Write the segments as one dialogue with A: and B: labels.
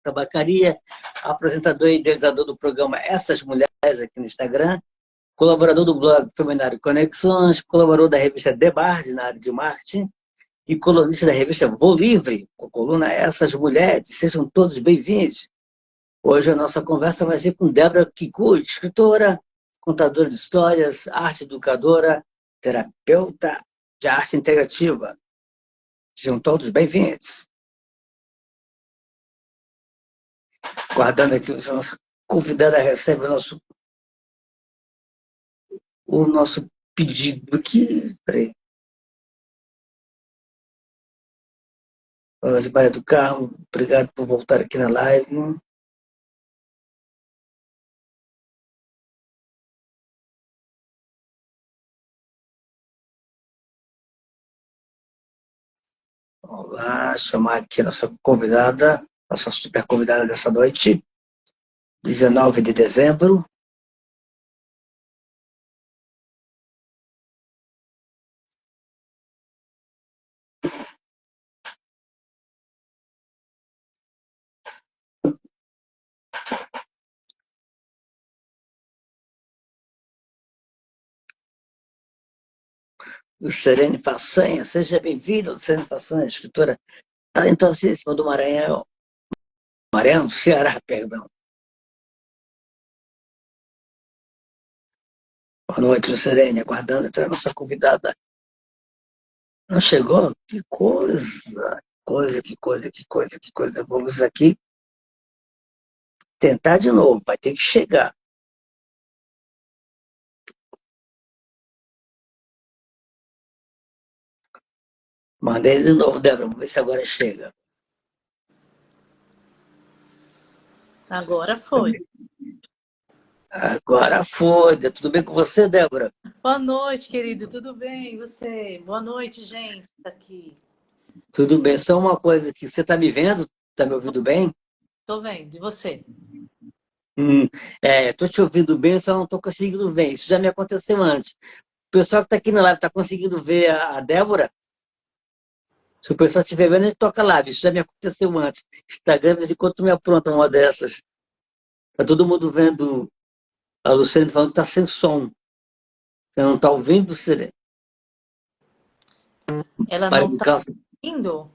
A: Tabacaria, apresentador e idealizador do programa Essas Mulheres aqui no Instagram, colaborador do blog Feminário Conexões, colaborador da revista Debate na área de marketing e colunista da revista Vou Livre, com a coluna Essas Mulheres. Sejam todos bem-vindos. Hoje a nossa conversa vai ser com Débora Kikuchi, escritora, contadora de histórias, arte educadora, terapeuta de arte integrativa. Sejam todos bem-vindos. Guardando aqui, a nossa convidada recebe o nosso pedido aqui. Peraí. Olá, Maria do Carmo, obrigado por voltar aqui na live. Olá, chamar aqui a nossa convidada, nossa super convidada dessa noite, 19 de dezembro. Luciane Façanha, seja bem-vindo, Luciane Façanha, escritora talentosíssima do Maranhão, Ceará, perdão. Boa noite, Luciane, aguardando entrar a nossa convidada. Não chegou? Que coisa, que coisa. Vamos aqui tentar de novo, vai ter que chegar. Mandei de novo, Débora, vamos ver se agora chega.
B: Agora foi.
A: Agora foi. Tudo bem com você, Débora?
B: Boa noite, querido. Tudo bem? E você? Boa noite, gente. Tá aqui.
A: Tudo bem. Só uma coisa aqui. Você está me vendo? Está me ouvindo bem?
B: Tô vendo. E você?
A: Estou te ouvindo bem, só não estou conseguindo ver. Isso já me aconteceu antes. O pessoal que está aqui na live está conseguindo ver a Débora? Se o pessoal estiver vendo, a gente toca live. Isso já me aconteceu antes. Instagram, de vez em quando me apronta uma dessas. Está todo mundo vendo a Luciane falando que está sem som. Você não está ouvindo, Sirene?
B: Ela não está ouvindo?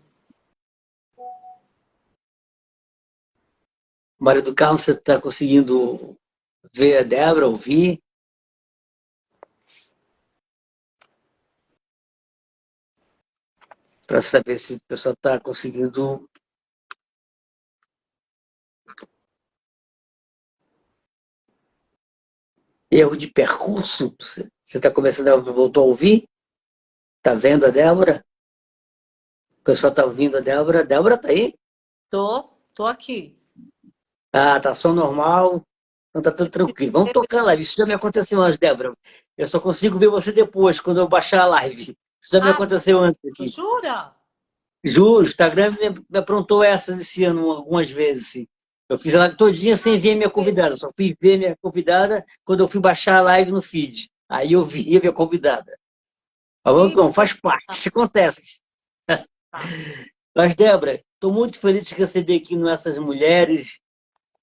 A: Maria do Carmo, você está conseguindo ver a Débora, ouvir? Para saber se o pessoal está conseguindo. Erro de percurso? Você está começando a voltar a ouvir? Está vendo a Débora? O pessoal está ouvindo a Débora? A Débora está aí?
B: Tô aqui.
A: Ah, tá som normal. Então tá tudo tranquilo. Vamos tocar a live. Isso já me aconteceu antes, Débora. Eu só consigo ver você depois, quando eu baixar a live. Isso já me aconteceu antes aqui.
B: Jura?
A: Juro, o Instagram me aprontou essa esse ano algumas vezes. Assim. Eu fiz a live todinha sem ver minha convidada. Só fui ver minha convidada quando eu fui baixar a live no feed. Aí eu vi a minha convidada. Bom, faz parte, isso acontece. Mas, Débora, estou muito feliz de te receber aqui no Essas Mulheres.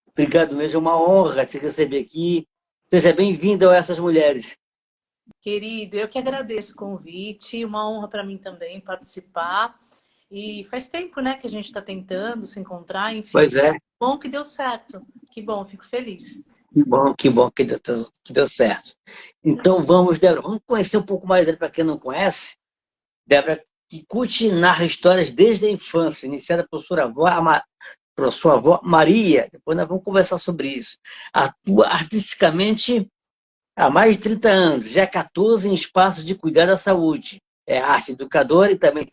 A: Obrigado mesmo, é uma honra te receber aqui. Seja bem-vindo a Essas Mulheres.
B: Querido, eu que agradeço o convite. Uma honra para mim também participar. E faz tempo, né, que a gente está tentando se encontrar, enfim.
A: Pois é.
B: Bom que deu certo. Que bom, fico feliz.
A: Que bom que deu certo. Então vamos, Débora, vamos conhecer um pouco mais dele para quem não conhece. Débora Kikuchi narra histórias desde a infância, iniciada por sua avó Maria. Depois nós vamos conversar sobre isso. Atua artisticamente há mais de 30 anos, já 14 em espaços de cuidar da saúde. É arte educadora e também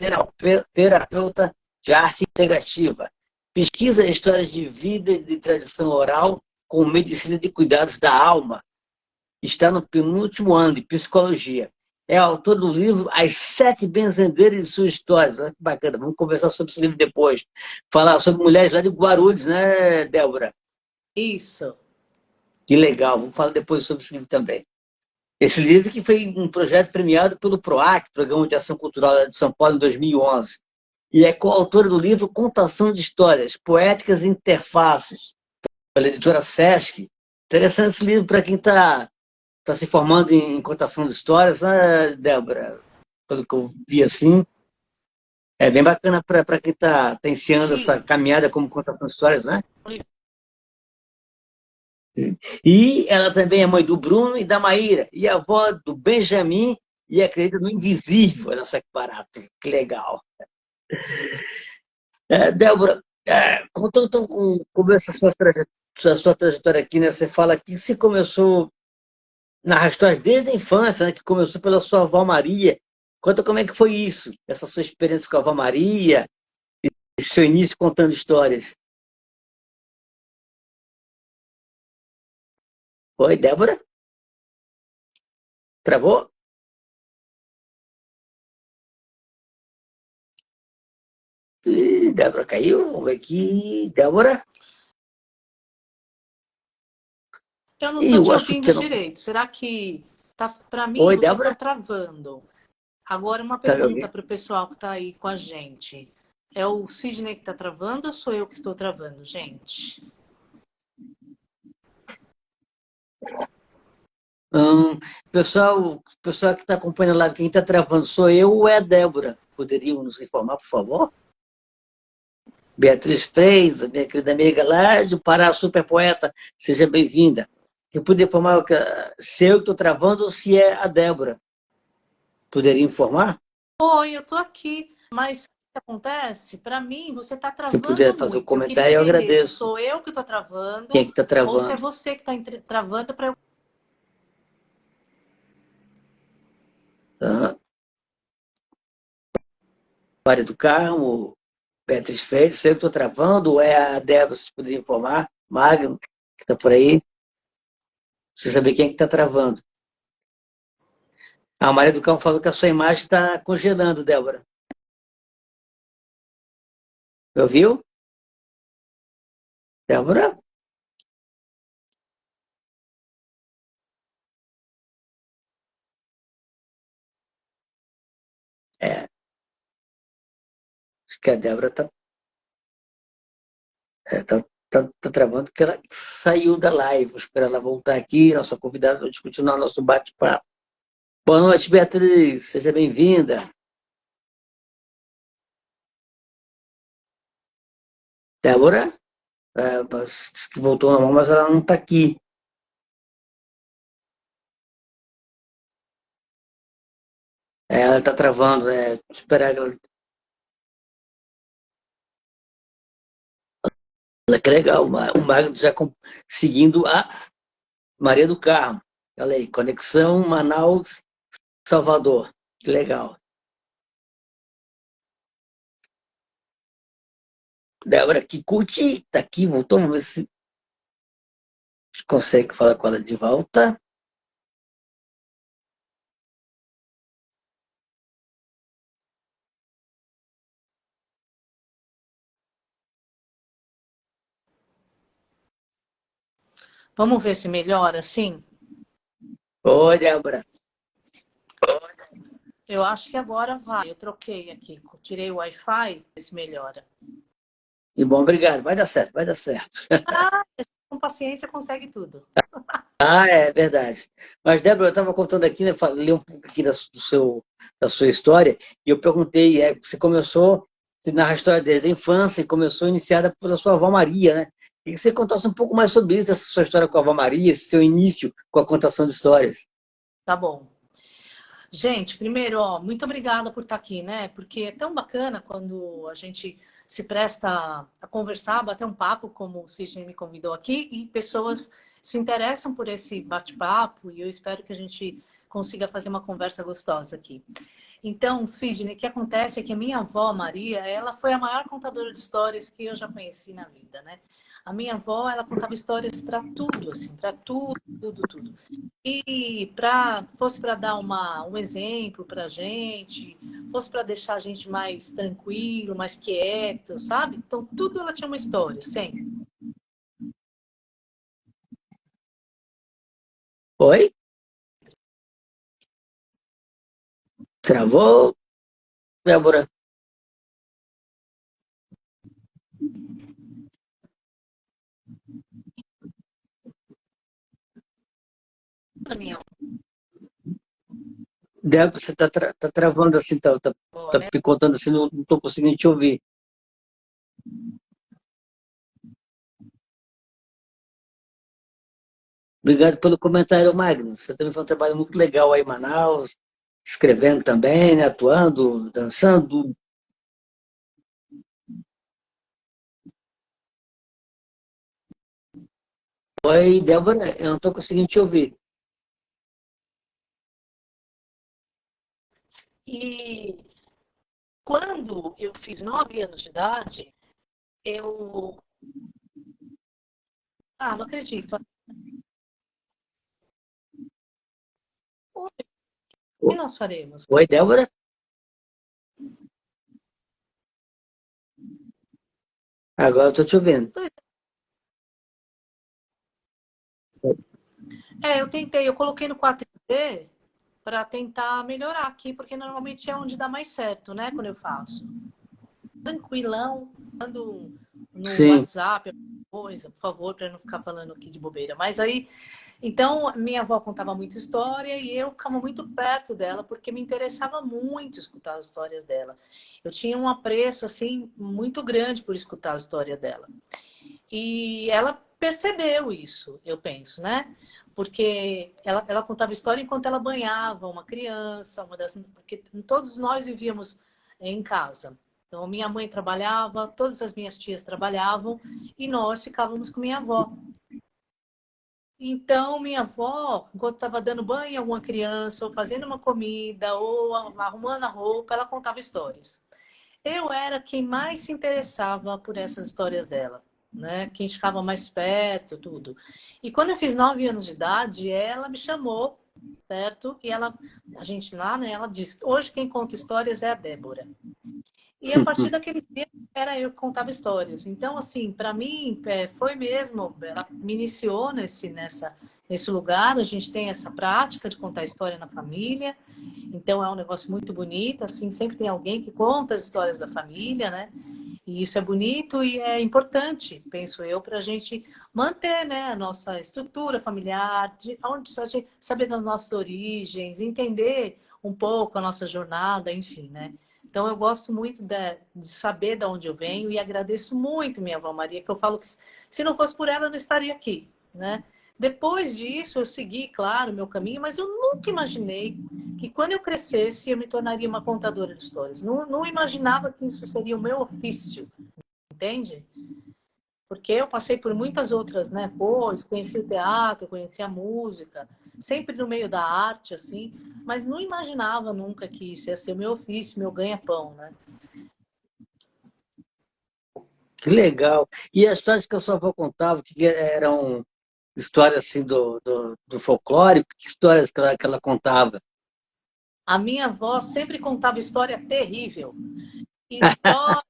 A: terapeuta de arte integrativa. Pesquisa histórias de vida e de tradição oral com medicina de cuidados da alma. está no penúltimo ano de psicologia. É autor do livro As Sete Benzedeiras e Suas Histórias. Olha que bacana, vamos conversar sobre esse livro depois. Falar sobre mulheres lá de Guarulhos, né, Débora?
B: Isso.
A: Que legal, vamos falar depois sobre esse livro também. Esse livro que foi um projeto premiado pelo PROAC, Programa de Ação Cultural de São Paulo, em 2011. E é coautora do livro Contação de Histórias, Poéticas e Interfaces, pela editora Sesc. Interessante esse livro para quem está se formando em contação de histórias, né, Débora? Pelo que eu vi assim, é bem bacana para quem está iniciando essa caminhada como contação de histórias, né? E ela também é mãe do Bruno e da Maíra, e avó do Benjamin, e acredita no invisível. Olha só que barato, que legal. Débora, contando como essa sua trajetória aqui, né? Você fala que se começou na história desde a infância, né? Que começou pela sua avó Maria. Conta como é que foi isso, essa sua experiência com a avó Maria, e seu início contando histórias. Oi, Débora? Travou? Ih, Débora caiu. Vamos ver aqui. Débora?
B: Eu não
A: Ih,
B: estou
A: eu
B: te
A: acho
B: ouvindo
A: que não.
B: direito. Será que tá para mim
A: Oi,
B: você está
A: Débora?
B: travando? Agora uma
A: Tá me
B: pergunta
A: ouvindo?
B: para o pessoal que está aí com a gente. É o Sidney que está travando ou sou eu que estou travando, gente?
A: Pessoal que está acompanhando lá, quem está travando sou eu ou é a Débora? Poderiam nos informar, por favor? Beatriz Freis, minha querida amiga lá de Pará, super poeta, seja bem-vinda. Eu poderia informar se eu estou travando ou se é a Débora. Poderia informar?
B: Oi, eu estou aqui, mas o que acontece? Para mim, você está
A: Se puder
B: travando
A: fazer o
B: muito. Eu queria
A: comentário, eu
B: entender se
A: agradeço.
B: sou eu que estou
A: Quem é
B: travando
A: que está
B: ou se é
A: travando?
B: você que está travando para eu.
A: Tá? Mário do Carmo, Beatriz Freire, sou eu que estou travando, ou é a Débora, se poderia informar? Magno, que está por aí. Você saber quem é que está travando. A Maria do Carmo falou que a sua imagem está congelando, Débora. Me ouviu? Débora? É, acho que a Débora tá travando porque ela saiu da live. Vou esperar ela voltar aqui, nossa convidada, para a gente continuar nosso bate-papo. Boa noite, Beatriz. Seja bem-vinda. Débora? Disse que voltou normal, mas ela não está aqui. Ela está travando. Vou esperar ela. Olha que legal. O Magno já seguindo a Maria do Carmo. Olha aí, conexão Manaus-Salvador. Que legal. Débora Kikuchi está aqui, voltou. Vamos ver se consegue falar com ela de volta.
B: Vamos ver se melhora assim?
A: Oi, Débora.
B: Eu acho que agora vai. Eu troquei aqui, tirei o Wi-Fi, ver se melhora.
A: E bom, obrigado. Vai dar certo, vai dar certo.
B: Ah, com paciência consegue tudo.
A: Ah, é verdade. Mas, Débora, eu estava contando aqui, né, falei um pouco aqui da sua história, e eu perguntei, você começou, você narra a história desde a infância, e começou iniciada pela sua avó Maria, né? E que você contasse um pouco mais sobre isso, essa sua história com a avó Maria, esse seu início com a contação de histórias.
B: Tá bom. Gente, primeiro, ó, muito obrigada por estar aqui, né? Porque é tão bacana quando a gente se presta a conversar, bater um papo, como o Sidney me convidou aqui, e pessoas se interessam por esse bate-papo, e eu espero que a gente consiga fazer uma conversa gostosa aqui. Então, Sidney, o que acontece é que a minha avó, Maria, ela foi a maior contadora de histórias que eu já conheci na vida, né? a minha avó, ela contava histórias para tudo, assim, para tudo, tudo, tudo. E fosse para dar um exemplo para a gente, fosse para deixar a gente mais tranquilo, mais quieto, sabe? Então, tudo ela tinha uma história, sempre.
A: Oi? Travou, Débora?
B: A minha
A: Débora, você tá travando assim,
B: avó,
A: tá
B: né?
A: picotando assim, não tô conseguindo te ouvir. Obrigado pelo comentário, Magnus. Você também faz um trabalho muito legal aí em Manaus, escrevendo também, né? Atuando, dançando. Oi, Débora, eu não estou conseguindo te ouvir.
B: E quando eu fiz 9 anos de idade, eu. Ah, não acredito. O que nós faremos?
A: Oi, Débora? Agora eu estou te ouvindo.
B: Eu tentei, eu coloquei no 4G para tentar melhorar aqui, porque normalmente é onde dá mais certo, né? Quando eu faço. Tranquilão, mando no
A: Sim.
B: WhatsApp, coisa, por favor, para não ficar falando aqui de bobeira. Mas aí, então, minha avó contava muita história e eu ficava muito perto dela, porque me interessava muito escutar as histórias dela. Eu tinha um apreço, assim, muito grande por escutar a história dela. E ela percebeu isso, eu penso, né? Porque ela contava história enquanto ela banhava uma criança, porque todos nós vivíamos em casa. Então, minha mãe trabalhava, todas as minhas tias trabalhavam e nós ficávamos com minha avó. Então, minha avó, enquanto estava dando banho a alguma criança, ou fazendo uma comida, ou arrumando a roupa, ela contava histórias. Eu era quem mais se interessava por essas histórias dela, né? Quem ficava mais perto, tudo. E quando eu fiz 9 anos de idade, ela me chamou perto e a gente lá, né? Ela disse: hoje quem conta histórias é a Débora. E a partir daquele dia era eu que contava histórias. Então, assim, para mim foi mesmo. Ela me iniciou nesse lugar. A gente tem essa prática de contar história na família. Então é um negócio muito bonito, assim, sempre tem alguém que conta as histórias da família, né? E isso é bonito e é importante, penso eu, para a gente manter, né, a nossa estrutura familiar, de onde a gente saber das nossas origens, entender um pouco a nossa jornada, enfim, né? Então eu gosto muito de saber de onde eu venho e agradeço muito minha avó Maria, que eu falo que se não fosse por ela eu não estaria aqui, né? Depois disso eu segui, claro, o meu caminho, mas eu nunca imaginei que quando eu crescesse eu me tornaria uma contadora de histórias. Não, não imaginava que isso seria o meu ofício, entende? Porque eu passei por muitas outras, né, coisas, conheci o teatro, conheci a música, sempre no meio da arte, assim, mas não imaginava nunca que isso ia ser o meu ofício, meu ganha-pão, né?
A: Que legal. E as histórias que a sua avó contava, que eram histórias assim do folclore, que histórias que ela contava?
B: A minha avó sempre contava história terrível. História.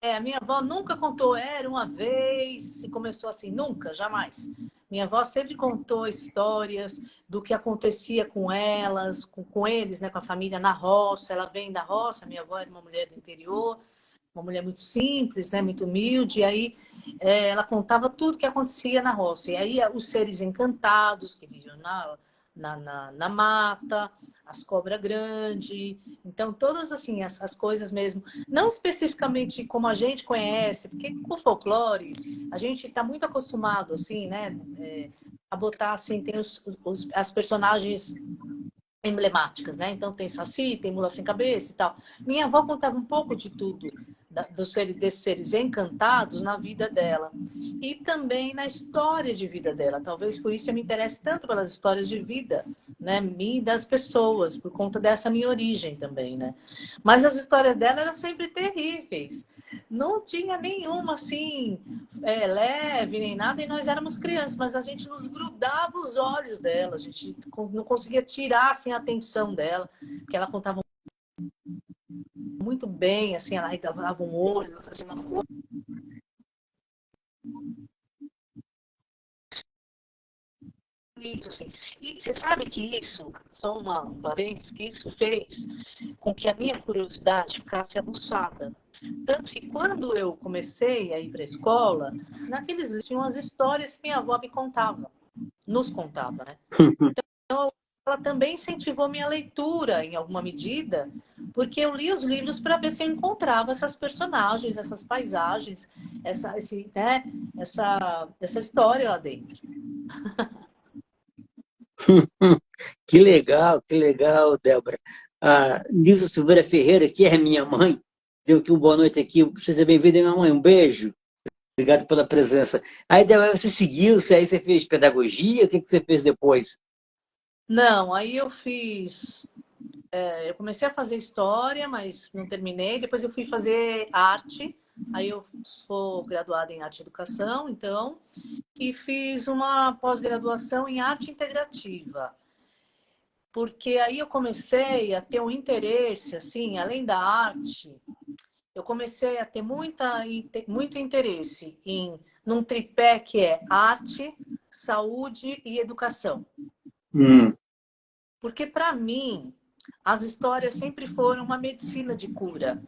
B: A minha avó nunca contou, era uma vez, se começou assim, nunca, jamais. Minha avó sempre contou histórias do que acontecia com elas, com eles, né, com a família na roça. Ela vem da roça, minha avó era uma mulher do interior, uma mulher muito simples, né, muito humilde. E aí ela contava tudo que acontecia na roça. E aí os seres encantados que viviam na mata, as cobras grandes. Então, todas assim, as coisas mesmo. Não especificamente como a gente conhece, porque com o folclore a gente está muito acostumado, assim, né? A botar assim, tem as personagens emblemáticas, né? Então tem Saci, tem Mula Sem Cabeça e tal. Minha avó contava um pouco de tudo, desses seres encantados na vida dela. E também na história de vida dela. Talvez por isso eu me interesse tanto pelas histórias de vida, né? E das pessoas, por conta dessa minha origem também, né? Mas as histórias dela eram sempre terríveis. não tinha nenhuma assim, leve nem nada, e nós éramos crianças, mas a gente nos grudava os olhos dela, a gente não conseguia tirar assim, a atenção dela, porque ela contava muito bem, assim, ela regalava um olho, ela fazia uma coisa. Assim. E você sabe que isso, só uma parênteses, que isso fez com que a minha curiosidade ficasse aguçada. Tanto que quando eu comecei a ir para a escola, naqueles livros tinham as histórias que minha avó me contava, nos contava, né? Então, ela também incentivou minha leitura em alguma medida, porque eu li os livros para ver se eu encontrava essas personagens, essas paisagens, essa história lá dentro.
A: Que legal, Débora. A Nilza Silveira Ferreira, que é minha mãe, deu aqui uma boa noite aqui. Seja bem-vinda, minha mãe. Um beijo. Obrigado pela presença. Aí, Débora, você seguiu, aí você fez pedagogia? O que você fez depois?
B: Não, aí eu fiz... eu comecei a fazer história, mas não terminei. Depois eu fui fazer arte. Aí eu sou graduada em arte e educação, então, e fiz uma pós-graduação em arte integrativa. Porque aí eu comecei a ter um interesse, assim, além da arte, eu comecei a ter muito interesse num tripé que é arte, saúde e educação. Porque, para mim, as histórias sempre foram uma medicina de cura.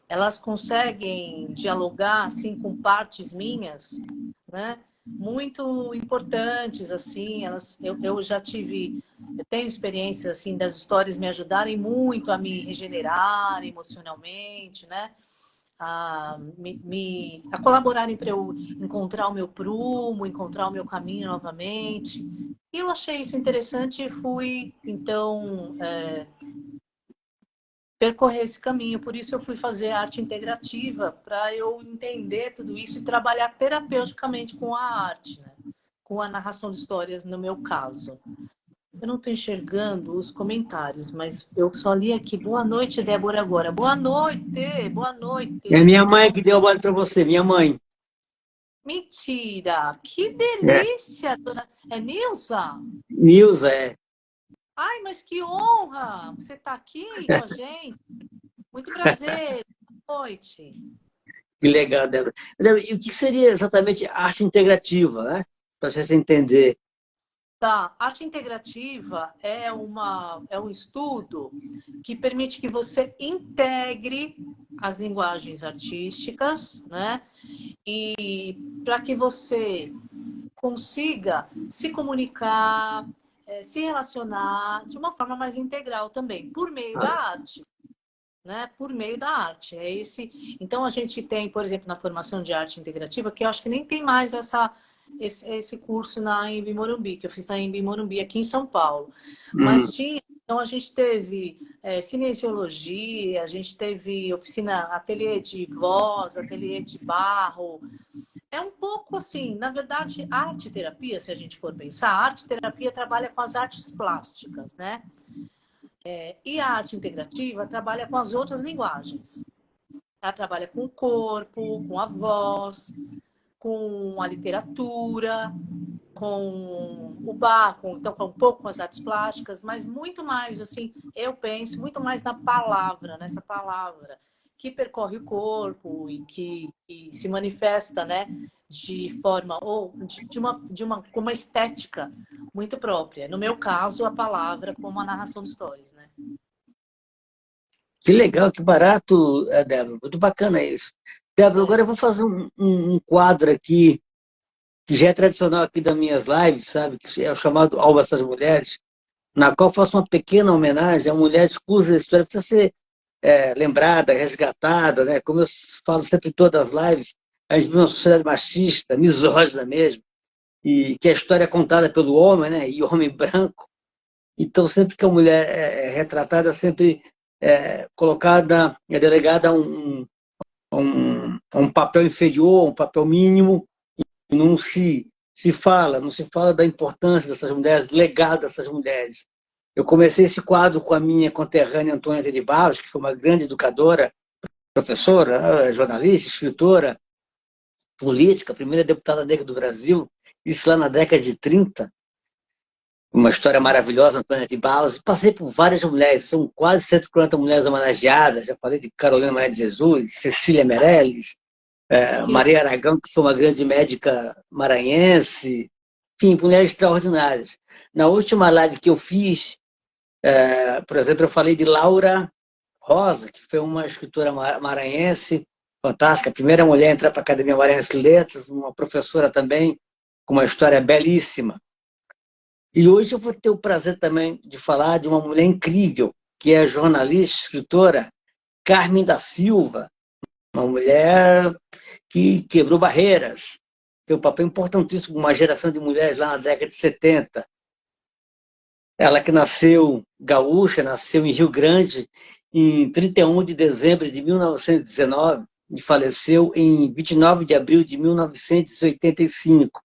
B: Elas conseguem dialogar assim, com partes minhas, né? Muito importantes, assim, eu já tive, eu tenho experiência, assim, das histórias me ajudarem muito a me regenerar emocionalmente, né? A colaborarem para eu encontrar o meu prumo, encontrar o meu caminho novamente. E eu achei isso interessante e fui, então, percorrer esse caminho. Por isso eu fui fazer arte integrativa, para eu entender tudo isso e trabalhar terapeuticamente com a arte, né? Com a narração de histórias, no meu caso. Eu não estou enxergando os comentários, mas eu só li aqui. Boa noite, Débora, agora. Boa noite, boa noite.
A: É minha mãe que deu a bola para você, minha mãe.
B: Mentira! Que delícia, dona... É Nilza?
A: Nilza, é.
B: Ai, mas que honra! Você está aqui com a gente. Muito prazer. Boa noite.
A: Que legal, Débora. Débora, e o que seria exatamente arte integrativa, né? Para você entender.
B: Tá, arte integrativa é um estudo que permite que você integre as linguagens artísticas, né? E para que você consiga se comunicar, se relacionar de uma forma mais integral também, por meio da arte. Né, por meio da arte. Então, a gente tem, por exemplo, na formação de arte integrativa, que eu acho que nem tem mais esse curso na Embi Morumbi, que eu fiz na Embi Morumbi, aqui em São Paulo. Mas tinha, então a gente teve cinesiologia, a gente teve oficina, ateliê de voz, ateliê de barro. É um pouco assim, na verdade, arte-terapia, se a gente for pensar, a arte-terapia trabalha com as artes plásticas, né? E a arte integrativa trabalha com as outras linguagens. Ela trabalha com o corpo, com a voz, com a literatura, com o barro, então um pouco com as artes plásticas, mas muito mais, assim, eu penso muito mais na palavra, nessa palavra que percorre o corpo e que se manifesta, né, de forma ou com uma estética muito própria. No meu caso, a palavra como uma narração de histórias, né?
A: Que legal, que barato, Débora. Muito bacana isso. Débora, agora eu vou fazer um quadro aqui, que já é tradicional aqui das minhas lives, sabe? Que é o chamado Alba Essas Mulheres, na qual eu faço uma pequena homenagem a mulheres cuja história precisa ser lembrada, resgatada, né? Como eu falo sempre em todas as lives, a gente vive uma sociedade machista, misógina mesmo, e que a história é contada pelo homem, né? E homem branco. Então, sempre que a mulher é retratada, sempre colocada, delegada a um papel inferior, um papel mínimo, e não se fala da importância dessas mulheres, do legado dessas mulheres. Eu comecei esse quadro com a minha conterrânea Antônia de Barros, que foi uma grande educadora, professora, jornalista, escritora, política, primeira deputada negra do Brasil, isso lá na década de 30. Uma história maravilhosa, Antônia de Barros. Passei por várias mulheres, são quase 140 mulheres homenageadas. Já falei de Carolina Maria de Jesus, Cecília Meirelles,
B: Que
A: Maria Aragão, que foi uma grande médica maranhense. Enfim, mulheres extraordinárias. Na última live que eu fiz, por exemplo, eu falei de Laura Rosa, que foi uma escritora maranhense fantástica, a primeira mulher a entrar para a Academia Maranhense de Letras, uma professora também, com uma história belíssima. E hoje eu vou ter o prazer também de falar de uma mulher incrível, que é a jornalista, escritora Carmen da Silva, uma mulher que quebrou barreiras, tem um papel importantíssimo com uma geração de mulheres lá na década de 70. Ela que nasceu gaúcha, nasceu em Rio Grande em 31 de dezembro de 1919 e faleceu em 29 de abril de 1985,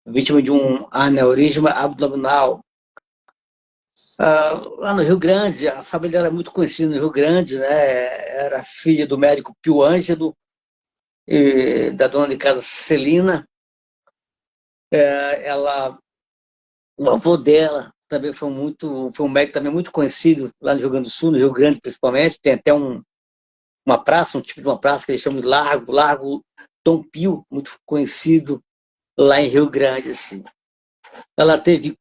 A: vítima de um aneurisma abdominal. Lá no Rio Grande, a família era muito conhecida no Rio Grande, né? Era filha do médico Pio Ângelo, e da dona de casa Celina. O avô dela também foi um médico também muito conhecido lá no Rio Grande do Sul, no Rio Grande principalmente. Tem até uma praça, um tipo de uma praça que eles chamam de Largo Dom Pio, muito conhecido lá em Rio Grande. Assim. Ela teve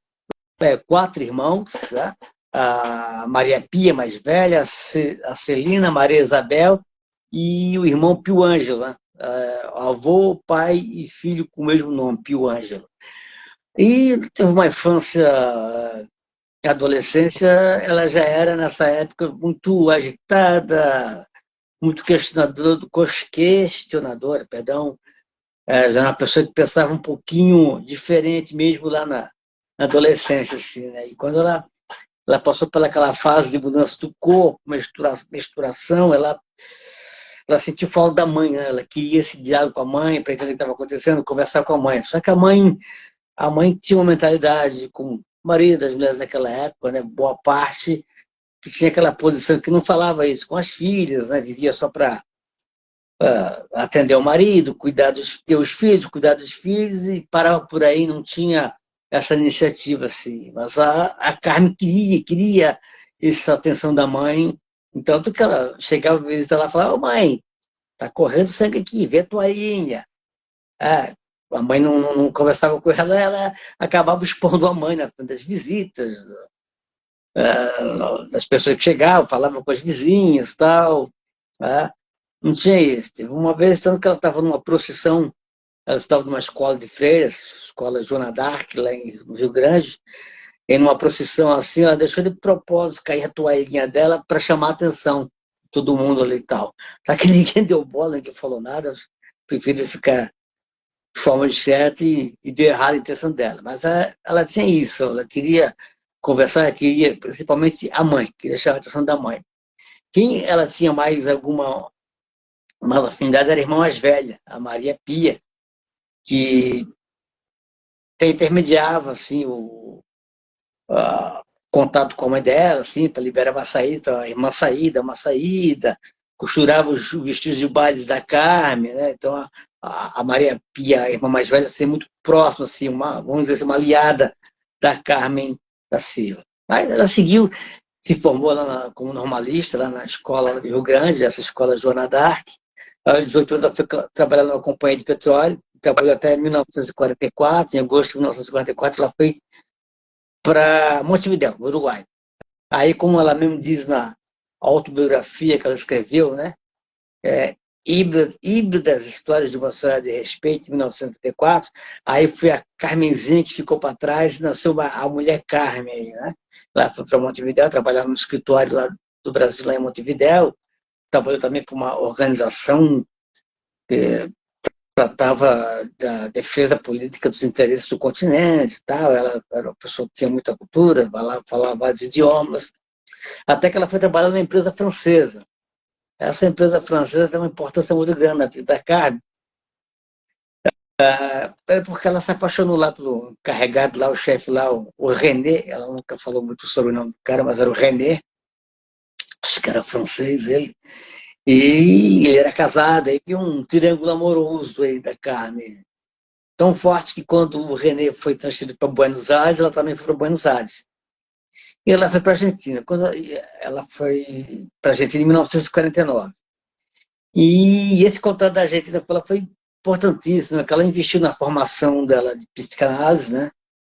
A: 4 irmãos, né? A Maria Pia, mais velha, a Celina, Maria Isabel e o irmão Pio Ângelo, né? Avô, pai e filho com o mesmo nome, Pio Ângelo. E teve uma infância, adolescência, ela já era nessa época muito agitada, muito questionadora, perdão. Já era uma pessoa que pensava um pouquinho diferente mesmo lá na adolescência, assim, né? E quando ela passou pelaquela fase de mudança do corpo, misturação, ela sentiu falta da mãe, né? Ela queria esse diálogo com a mãe, para entender o que estava acontecendo, conversar com a mãe. Só que a mãe tinha uma mentalidade, como a maioria das mulheres naquela época, né? Boa parte, que tinha aquela posição que não falava isso com as filhas, né? Vivia só para atender o marido, ter os filhos, cuidar dos filhos e parava por aí, não tinha essa iniciativa assim. Mas a Carmen queria essa atenção da mãe, então que ela chegava a visitar lá e falava: "Ô mãe, tá correndo sangue aqui, vê a toalhinha." A mãe não conversava com ela, ela acabava expondo a mãe na frente das visitas, das pessoas que chegavam, falava com as vizinhas, tal. Não tinha isso. Teve uma vez, tanto que ela estava numa procissão, ela estava numa escola de freiras, escola Joana d'Arc, lá no Rio Grande, e numa procissão assim, ela deixou de propósito cair a toalhinha dela para chamar a atenção de todo mundo ali e tal. Só que ninguém deu bola, ninguém falou nada, prefiro ficar de forma discreta e deu errado a intenção dela. Mas ela tinha isso, ela queria conversar, queria, principalmente a mãe, queria chamar a atenção da mãe. Quem ela tinha mais alguma afinidade era a irmã mais velha, a Maria Pia, que intermediava assim, o contato com a mãe dela, assim, para liberar uma saída, a irmã saída, uma saída, costurava os vestidos de bailes da Carmen, né? Então a Maria Pia, a irmã mais velha, ser muito próxima, assim, vamos dizer assim, uma aliada da Carmen da Silva. Mas ela seguiu, se formou lá como normalista, lá na escola de Rio Grande, essa escola Joana d'Arc. Aos 18 anos, ela foi trabalhar numa companhia de petróleo, trabalhou até 1944, em agosto de 1944, ela foi para Montevidéu, no Uruguai. Aí, como ela mesmo diz na autobiografia que ela escreveu, né? Híbridas Histórias de uma História de Respeito, em 1974, aí foi a Carmenzinha que ficou para trás e nasceu a mulher Carmen, né? Ela foi para Montevidéu, trabalhar no escritório lá do Brasil, lá em Montevidéu, trabalhou também para uma organização que tratava da defesa política dos interesses do continente e tal. Ela era uma pessoa que tinha muita cultura, falava vários idiomas, até que ela foi trabalhar numa empresa francesa. Essa empresa francesa tem uma importância muito grande na vida da Carmen, porque ela se apaixonou lá pelo carregado, lá, o chefe lá, o René. Ela nunca falou muito sobre o nome do cara, mas era o René, acho que era francês ele. E ele era casado, aí havia um triângulo amoroso aí da Carmen. Tão forte que quando o René foi transferido para Buenos Aires, ela também foi para Buenos Aires. E ela foi para a Argentina. Quando ela foi para a Argentina em 1949. E esse contato da Argentina com ela foi importantíssimo, porque ela investiu na formação dela de psicanálise, né?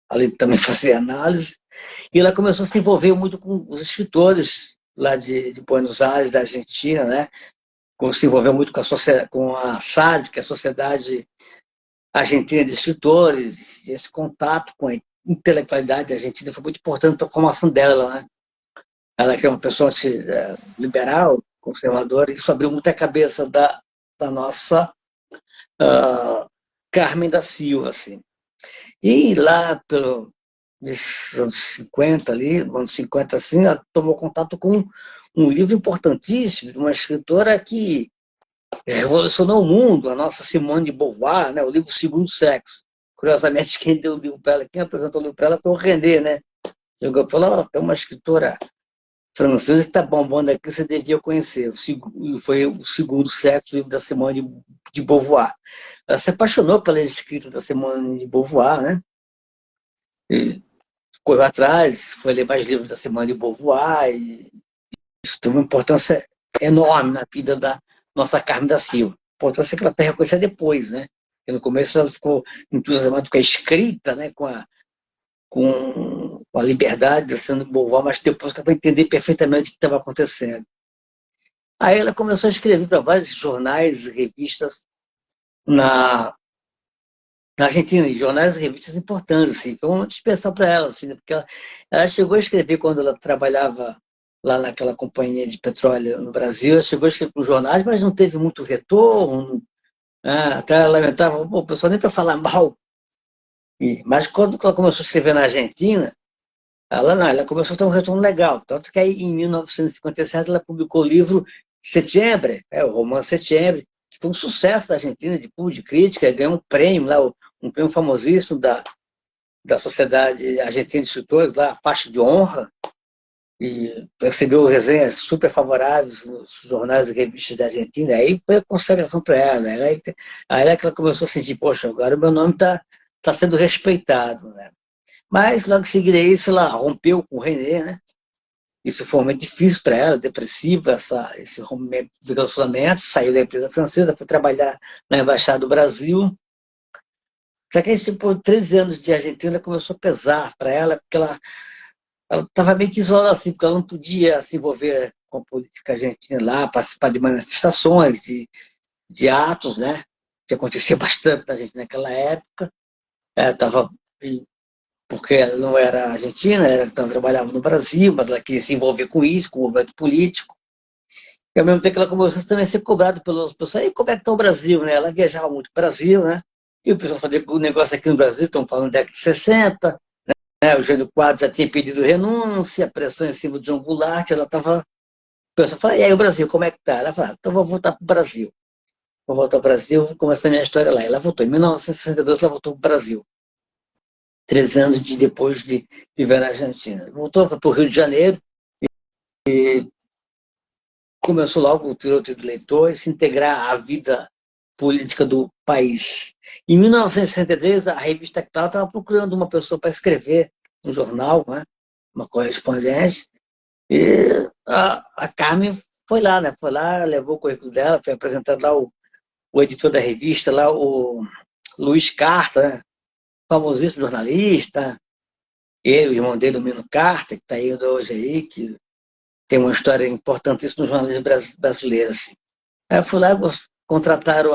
A: Ali também fazia análise. E ela começou a se envolver muito com os escritores lá de Buenos Aires, da Argentina, né? Se envolveu muito com a SAD, que é a Sociedade Argentina de Escritores. E esse contato com a intelectualidade argentina foi muito importante para a formação dela, né? Ela que é uma pessoa liberal, conservadora, e isso abriu muita cabeça da nossa Carmen da Silva, assim. E lá pelos anos 50 ali, anos 50 assim, ela tomou contato com um livro importantíssimo de uma escritora que revolucionou o mundo, a nossa Simone de Beauvoir, né, o livro Segundo Sexo. Curiosamente, quem deu o livro para ela, quem apresentou o livro para ela foi o René, né? Jogou para ela, tem uma escritora francesa que está bombando aqui, você devia conhecer. Foi o Segundo Sexo, o livro da Simone de Beauvoir. Ela se apaixonou pela escrita da Simone de Beauvoir, né? E correu atrás, foi ler mais livros da Simone de Beauvoir, e isso teve uma importância enorme na vida da nossa Carmen da Silva. A importância que ela vai reconhecer depois, né? Porque no começo ela ficou entusiasmada com a escrita, né? Com a liberdade da Simone de Beauvoir, mas depois ela vai entender perfeitamente o que estava acontecendo. Aí ela começou a escrever para vários jornais e revistas na Argentina, em jornais e revistas importantes, assim. Foi um momento especial para ela, assim, né? Porque ela chegou a escrever quando ela trabalhava lá naquela companhia de petróleo no Brasil, ela chegou a escrever para os jornais, mas não teve muito retorno, né? Até ela lamentava, o pessoal nem para falar mal. Mas quando ela começou a escrever na Argentina, ela começou a ter um retorno legal. Tanto que aí, em 1957, ela publicou o livro Setembro, o romance Setembro, que foi um sucesso da Argentina, de público, de crítica, ganhou um prêmio lá, um prêmio famosíssimo da Sociedade Argentina de Escritores, lá, a faixa de honra, e recebeu resenhas super favoráveis nos jornais e revistas da Argentina. Aí foi a consagração para ela, né? Aí é que ela começou a sentir, poxa, agora o meu nome tá sendo respeitado, né? Mas logo em seguida isso, ela rompeu com o René, né? Isso foi um momento difícil para ela, depressiva, esse rompimento de relacionamento, saiu da empresa francesa, foi trabalhar na Embaixada do Brasil. Só que por 13 anos de Argentina começou a pesar para ela, porque ela estava meio que isolada, assim, porque ela não podia se envolver com a política argentina lá, participar de manifestações, de atos, né? Que acontecia bastante na gente naquela época. Ela estava porque ela não era argentina, ela trabalhava no Brasil, mas ela queria se envolver com isso, com o movimento político. E ao mesmo tempo que ela começou também a ser cobrada pelas pessoas, e como é que está o Brasil, né? Ela viajava muito para o Brasil, né? E o pessoal fazia o negócio aqui no Brasil, estão falando da década de 60, né? O Jânio Quadros já tinha pedido renúncia, a pressão em cima de João Goulart, ela estava... O pessoal fala, e aí o Brasil, como é que está? Ela fala, então vou voltar para o Brasil. Vou voltar para o Brasil, vou começar a minha história lá. Ela voltou, em 1962 ela voltou para o Brasil. 13 anos depois de viver na Argentina. Voltou para o Rio de Janeiro e começou logo o tiroteo de eleitor e se integrar à vida política do país. Em 1963, a revista Capital estava procurando uma pessoa para escrever um jornal, né? Uma correspondente, e a Carmen foi lá, né? Foi lá, levou o currículo dela, foi apresentado lá o editor da revista, lá o Luiz Carta, né? Famosíssimo jornalista, ele, o irmão dele, o Mino Carta, que está aí hoje aí, que tem uma história importantíssima no jornalismo brasileiro. Assim. Aí eu fui lá, contrataram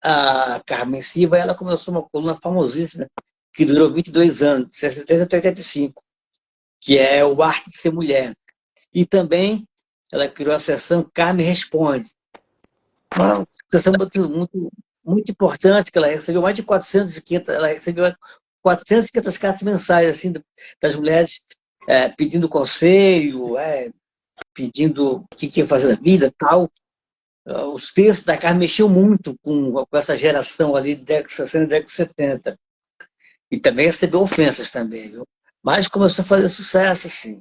A: a Carmen Silva, e ela começou uma coluna famosíssima, que durou 22 anos, de 63 até 85, que é o Arte de Ser Mulher. E também ela criou a seção Carmen Responde. Uma sessão muito importante, que ela recebeu mais de 450, ela recebeu 450 cartas mensais assim, das mulheres pedindo conselho, pedindo o que ia fazer da vida, tal. Os textos da Carmen mexiam muito com essa geração ali de década de 60 e década de 70. E também recebeu ofensas também, viu? Mas começou a fazer sucesso, assim.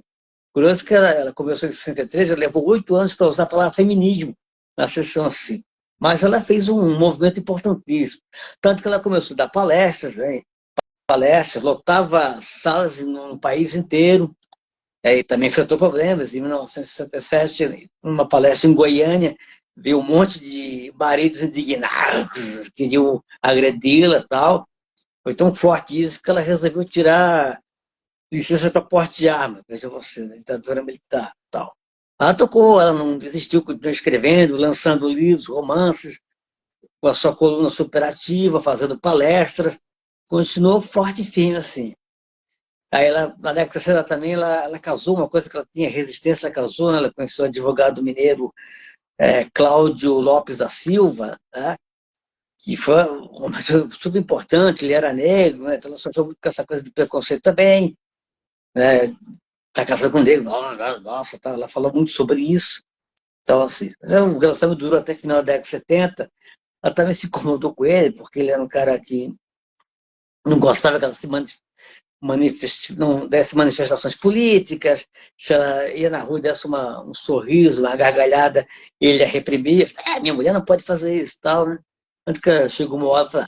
A: Curioso que ela começou em 63, ela levou 8 anos para usar a palavra feminismo. na sessão assim. Mas ela fez um movimento importantíssimo. Tanto que ela começou a dar palestras, né? Palestras, lotava salas no país inteiro. E também enfrentou problemas. Em 1967, numa palestra em Goiânia, viu um monte de maridos indignados, queriam agredi-la e tal. Foi tão forte isso que ela resolveu tirar licença para porte de arma, veja você, na ditadura militar tal. Ela tocou, ela não desistiu, continuou escrevendo, lançando livros, romances, com a sua coluna superativa, fazendo palestras, continuou forte e firme assim. Aí ela, na década de 60 também, ela casou, uma coisa que ela tinha resistência, ela casou, né? Ela conheceu o advogado mineiro Cláudio Lopes da Silva, né? Que foi uma coisa super importante, ele era negro, né? Então ela sofreu muito com essa coisa de preconceito também, né? Tá casando com negro, nossa, tá, ela falou muito sobre isso. Então, assim, o relacionamento durou até o final da década de 70. Ela também se incomodou com ele, porque ele era um cara que não gostava que ela se não desse manifestações políticas, se ela ia na rua e desse um sorriso, uma gargalhada, ele a reprimia, minha mulher não pode fazer isso, tal, né? Tanto que chegou uma hora e falou,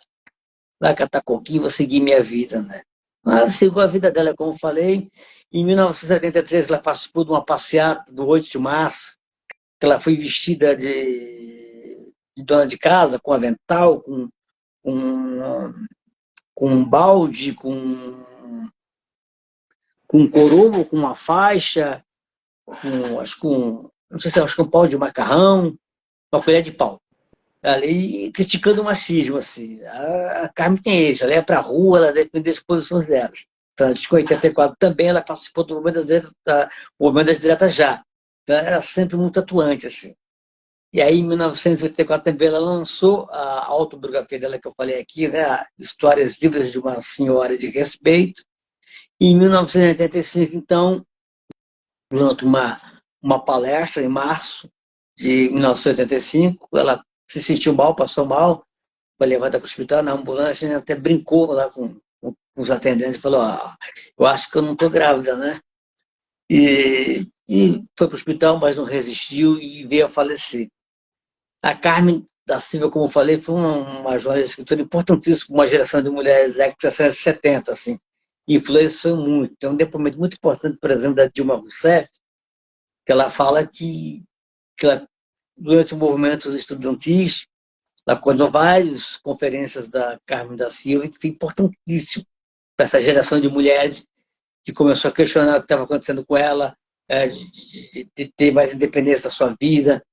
A: vai catar coquinho, vou seguir minha vida, né? Mas seguiu a vida dela, como falei. Em 1973, ela participou de uma passeata do 8 de março, que ela foi vestida de dona de casa, com avental, com, com um balde, com um coroa, com uma faixa, não sei se acho que um pau de macarrão, uma colher de pau. Ali criticando o machismo, assim. A Carmen tem isso, ela ia para a rua, ela defende as posições delas. Então, em 84 também ela participou do movimento das diretas já. Então, ela era sempre muito atuante, assim. E aí, em 1984 também ela lançou a autobiografia dela que eu falei aqui, né? Histórias Livres de uma Senhora de Respeito. E em 1985, então, durante uma palestra em março de 1985, ela se sentiu mal, passou mal, foi levada para o hospital, na ambulância, e até brincou lá com os atendentes, falou, eu acho que eu não estou grávida, né? E foi para o hospital, mas não resistiu e veio a falecer. A Carmen da Silva, como eu falei, foi uma jornalista escritora importantíssima para uma geração de mulheres da década de 70, assim, influenciou muito. Tem um depoimento muito importante, por exemplo, da Dilma Rousseff, que ela fala que ela, durante o movimento estudantis, ela coordenou várias conferências da Carmen da Silva, que foi importantíssimo para essa geração de mulheres que começou a questionar o que estava acontecendo com ela, de ter mais independência da sua vida.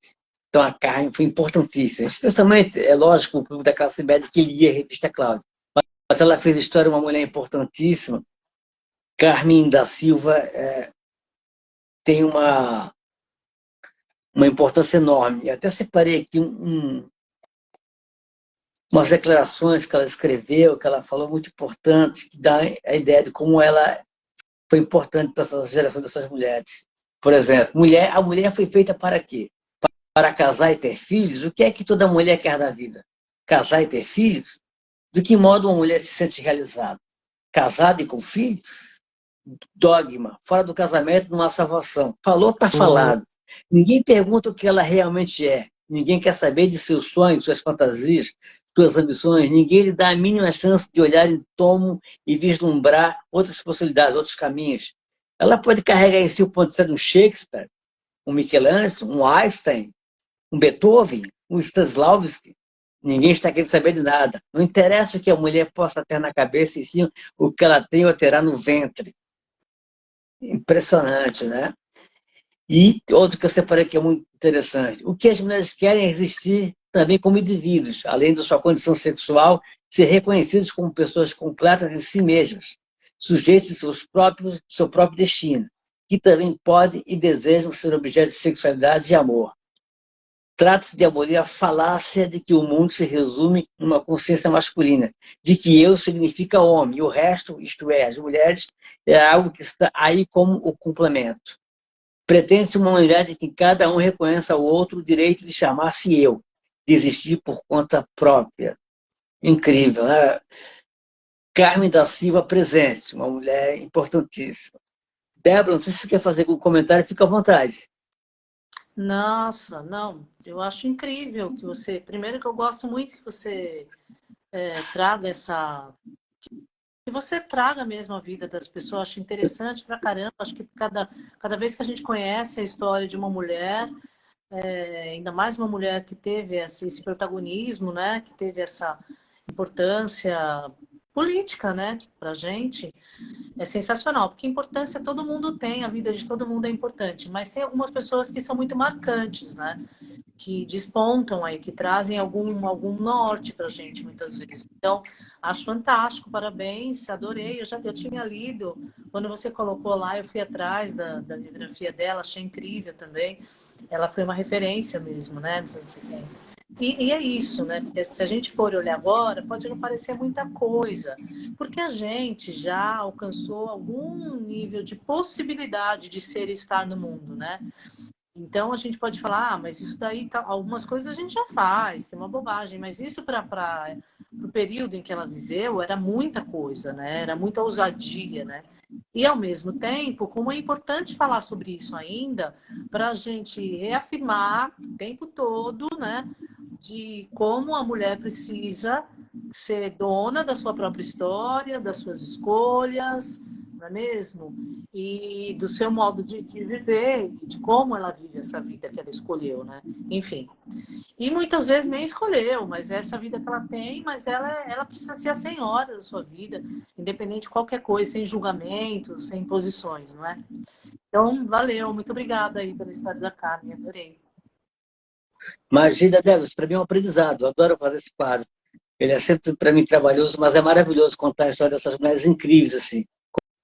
A: Então a Carmen foi importantíssima, especialmente, é lógico, o público da classe média que lia a revista Cláudia. Mas ela fez história de uma mulher importantíssima. Carmen da Silva tem uma importância enorme. Eu até separei aqui umas declarações que ela escreveu, que ela falou muito importantes, que dá a ideia de como ela foi importante para essa geração dessas mulheres. Por exemplo, a mulher foi feita para quê? Para casar e ter filhos? O que é que toda mulher quer da vida? Casar e ter filhos? De que modo uma mulher se sente realizada? Casada e com filhos? Dogma. Fora do casamento não há salvação. Falou, está falado. Ninguém pergunta o que ela realmente é. Ninguém quer saber de seus sonhos, suas fantasias, suas ambições. Ninguém lhe dá a mínima chance de olhar em tomo e vislumbrar outras possibilidades, outros caminhos. Ela pode carregar em si o ponto de vista de um Shakespeare, um Michelangelo, um Einstein, um Beethoven, um Stanislavski. Ninguém está querendo saber de nada. Não interessa o que a mulher possa ter na cabeça, e sim o que ela tem ou terá no ventre. Impressionante, né? E outro que eu separei que é muito interessante. O que as mulheres querem é existir também como indivíduos, além da sua condição sexual, ser reconhecidas como pessoas completas em si mesmas, sujeitos de seu próprio destino, que também podem e desejam ser objeto de sexualidade e amor. Trata-se de abolir a falácia de que o mundo se resume numa consciência masculina, de que eu significa homem, e o resto, isto é, as mulheres, é algo que está aí como o complemento. Pretende-se uma humanidade em que cada um reconheça ao outro o direito de chamar-se eu, de existir por conta própria. Incrível, né? Carmen da Silva presente, uma mulher importantíssima. Débora, não sei se você quer fazer algum comentário, fica à vontade.
B: Nossa, não, eu acho incrível que você. Primeiro que eu gosto muito que você traga essa. Que você traga mesmo a vida das pessoas. Acho interessante pra caramba. Acho que cada vez que a gente conhece a história de uma mulher, ainda mais uma mulher que teve esse protagonismo, né? Que teve essa importância política, né, pra gente. É sensacional, porque importância todo mundo tem, a vida de todo mundo é importante, mas tem algumas pessoas que são muito marcantes, né? Que despontam aí, que trazem algum norte pra gente muitas vezes. Então, acho fantástico, parabéns, adorei. Eu tinha lido, quando você colocou lá, eu fui atrás da biografia dela, achei incrível também. Ela foi uma referência mesmo, né, dos anos 70. E é isso, né? Porque se a gente for olhar agora, pode não parecer muita coisa, porque a gente já alcançou algum nível de possibilidade de ser e estar no mundo, né? Então a gente pode falar, mas isso daí, algumas coisas a gente já faz, que é uma bobagem, mas isso para o período em que ela viveu era muita coisa, né? Era muita ousadia, né? E ao mesmo tempo, como é importante falar sobre isso ainda, para a gente reafirmar o tempo todo, né? De como a mulher precisa ser dona da sua própria história, das suas escolhas, não é mesmo? E do seu modo de viver, de como ela vive essa vida que ela escolheu, né? Enfim. E muitas vezes nem escolheu, mas é essa vida que ela tem, mas ela precisa ser a senhora da sua vida, independente de qualquer coisa, sem julgamentos, sem posições, não é? Então, valeu, muito obrigada aí pela história da Carmen, adorei.
A: Imagina, Débora, para mim é um aprendizado. Eu adoro fazer esse quadro. Ele é sempre, para mim, trabalhoso, mas é maravilhoso contar a história dessas mulheres incríveis, assim.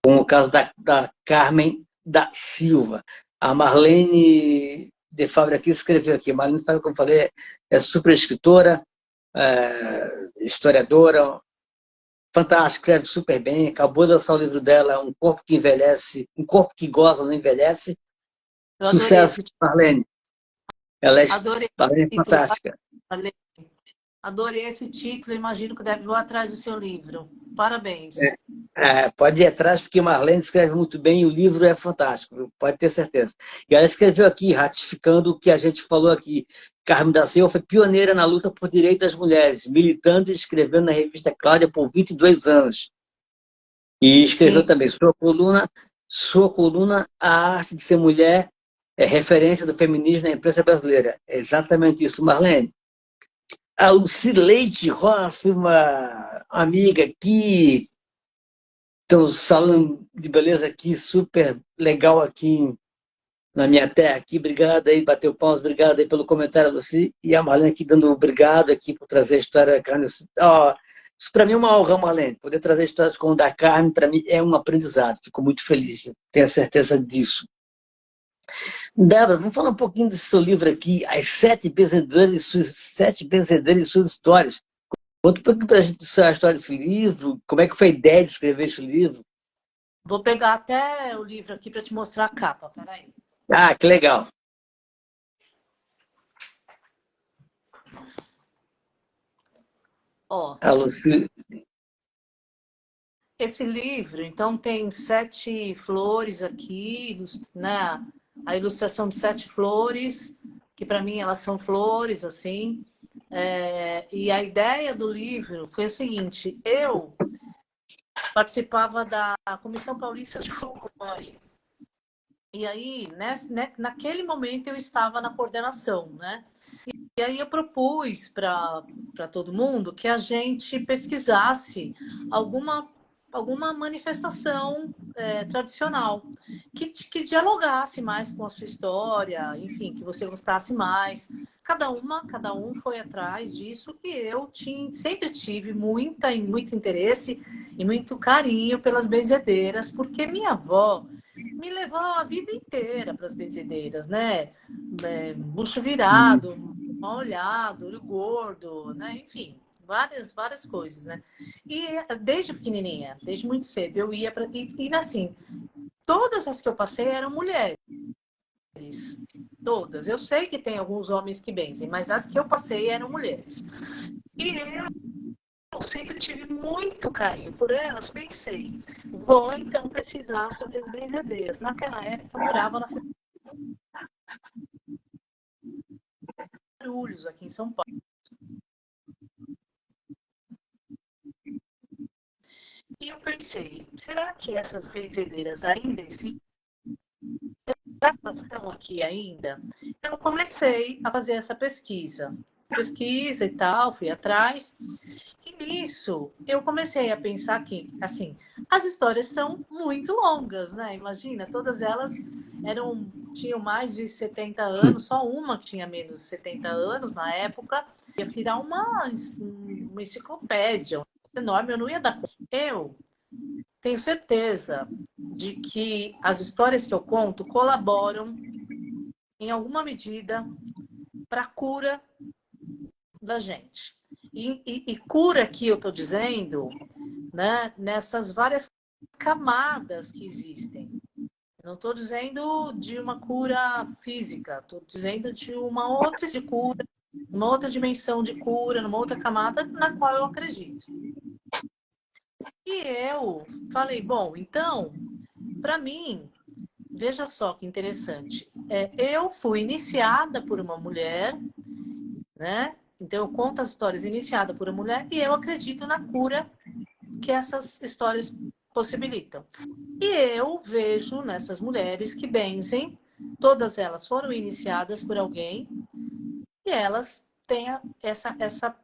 A: Como o caso da Carmen da Silva. A Marlene de Fábio aqui escreveu aqui. Marlene, como eu falei, é super escritora, historiadora, fantástica, escreve super bem. Acabou de lançar o livro dela, Um Corpo que Envelhece, Um Corpo que Goza Não Envelhece.
B: Eu adorei
A: Sucesso,
B: esse,
A: Marlene. Ela é,
B: adorei
A: Marlene é
B: esse título,
A: fantástica.
B: adorei esse título, imagino que deve voar atrás do seu livro. Parabéns.
A: Pode ir atrás, porque Marlene escreve muito bem e o livro é fantástico, pode ter certeza. E ela escreveu aqui, ratificando o que a gente falou aqui. Carmen da Silva foi pioneira na luta por direitos das mulheres, militando e escrevendo na revista Cláudia por 22 anos. E escreveu
B: Sim,
A: também sua coluna A Arte de Ser Mulher, é referência do feminismo na imprensa brasileira. É exatamente isso, Marlene. A Lucileide Rossi, uma amiga aqui, tem um salão de beleza aqui, super legal aqui na minha terra. Aqui, obrigado aí, bateu palmas, obrigado aí pelo comentário, Luci. E a Marlene aqui dando obrigado aqui por trazer a história da Carne. Ó, isso para mim é uma honra, Marlene. Poder trazer histórias como a da Carne, para mim é um aprendizado. Fico muito feliz, tenho a certeza disso. Débora, vamos falar um pouquinho desse seu livro aqui, As Sete Benzedeiras e Suas Histórias. Conta um pouquinho para a gente a história desse livro, como é que foi a ideia de escrever esse livro.
B: vou pegar até o livro aqui para te mostrar a capa, peraí.
A: Ah, que legal.
B: Ó,
A: A Luci...
B: esse livro, então, tem 7 flores aqui, né? A ilustração de 7 flores, que para mim elas são flores, assim. E a ideia do livro foi o seguinte: eu participava da Comissão Paulista de Folclore. E aí, naquele momento, eu estava na coordenação, né? E aí eu propus para todo mundo que a gente pesquisasse alguma, alguma manifestação tradicional que dialogasse mais com a sua história, enfim, que você gostasse mais. Cada um foi atrás disso e eu sempre tive muito interesse e muito carinho pelas benzedeiras, porque minha avó me levou a vida inteira para as benzedeiras, né? Bucho virado, mal olhado, olho gordo, né? Enfim, várias coisas, né? E desde pequenininha, desde muito cedo, eu ia para e assim, todas as que eu passei eram mulheres, todas. Eu sei que tem alguns homens que benzem, mas as que eu passei eram mulheres. E eu sempre tive muito carinho por elas, pensei, vou então precisar fazer benzedeiras. Naquela época eu morava na São Paulo. E eu pensei, será que essas benzedeiras ainda existem? Será que elas estão aqui ainda? Eu comecei a fazer essa pesquisa. Pesquisa e tal, fui atrás. E nisso, eu comecei a pensar que, assim, as histórias são muito longas, né? Imagina, todas elas tinham mais de 70 anos, só uma que tinha menos de 70 anos na época. Ia virar uma enciclopédia enorme, eu não ia dar conta. Eu tenho certeza de que as histórias que eu conto colaboram, em alguma medida, para a cura da gente. E cura que eu estou dizendo, né, nessas várias camadas que existem. Não estou dizendo de uma cura física, estou dizendo de uma outra de cura, uma outra dimensão de cura, numa outra camada na qual eu acredito. E eu falei, bom, então, para mim, veja só que interessante. Eu fui iniciada por uma mulher, né? Então, eu conto as histórias iniciadas por uma mulher e eu acredito na cura que essas histórias possibilitam. E eu vejo nessas mulheres que benzem, todas elas foram iniciadas por alguém e elas têm essa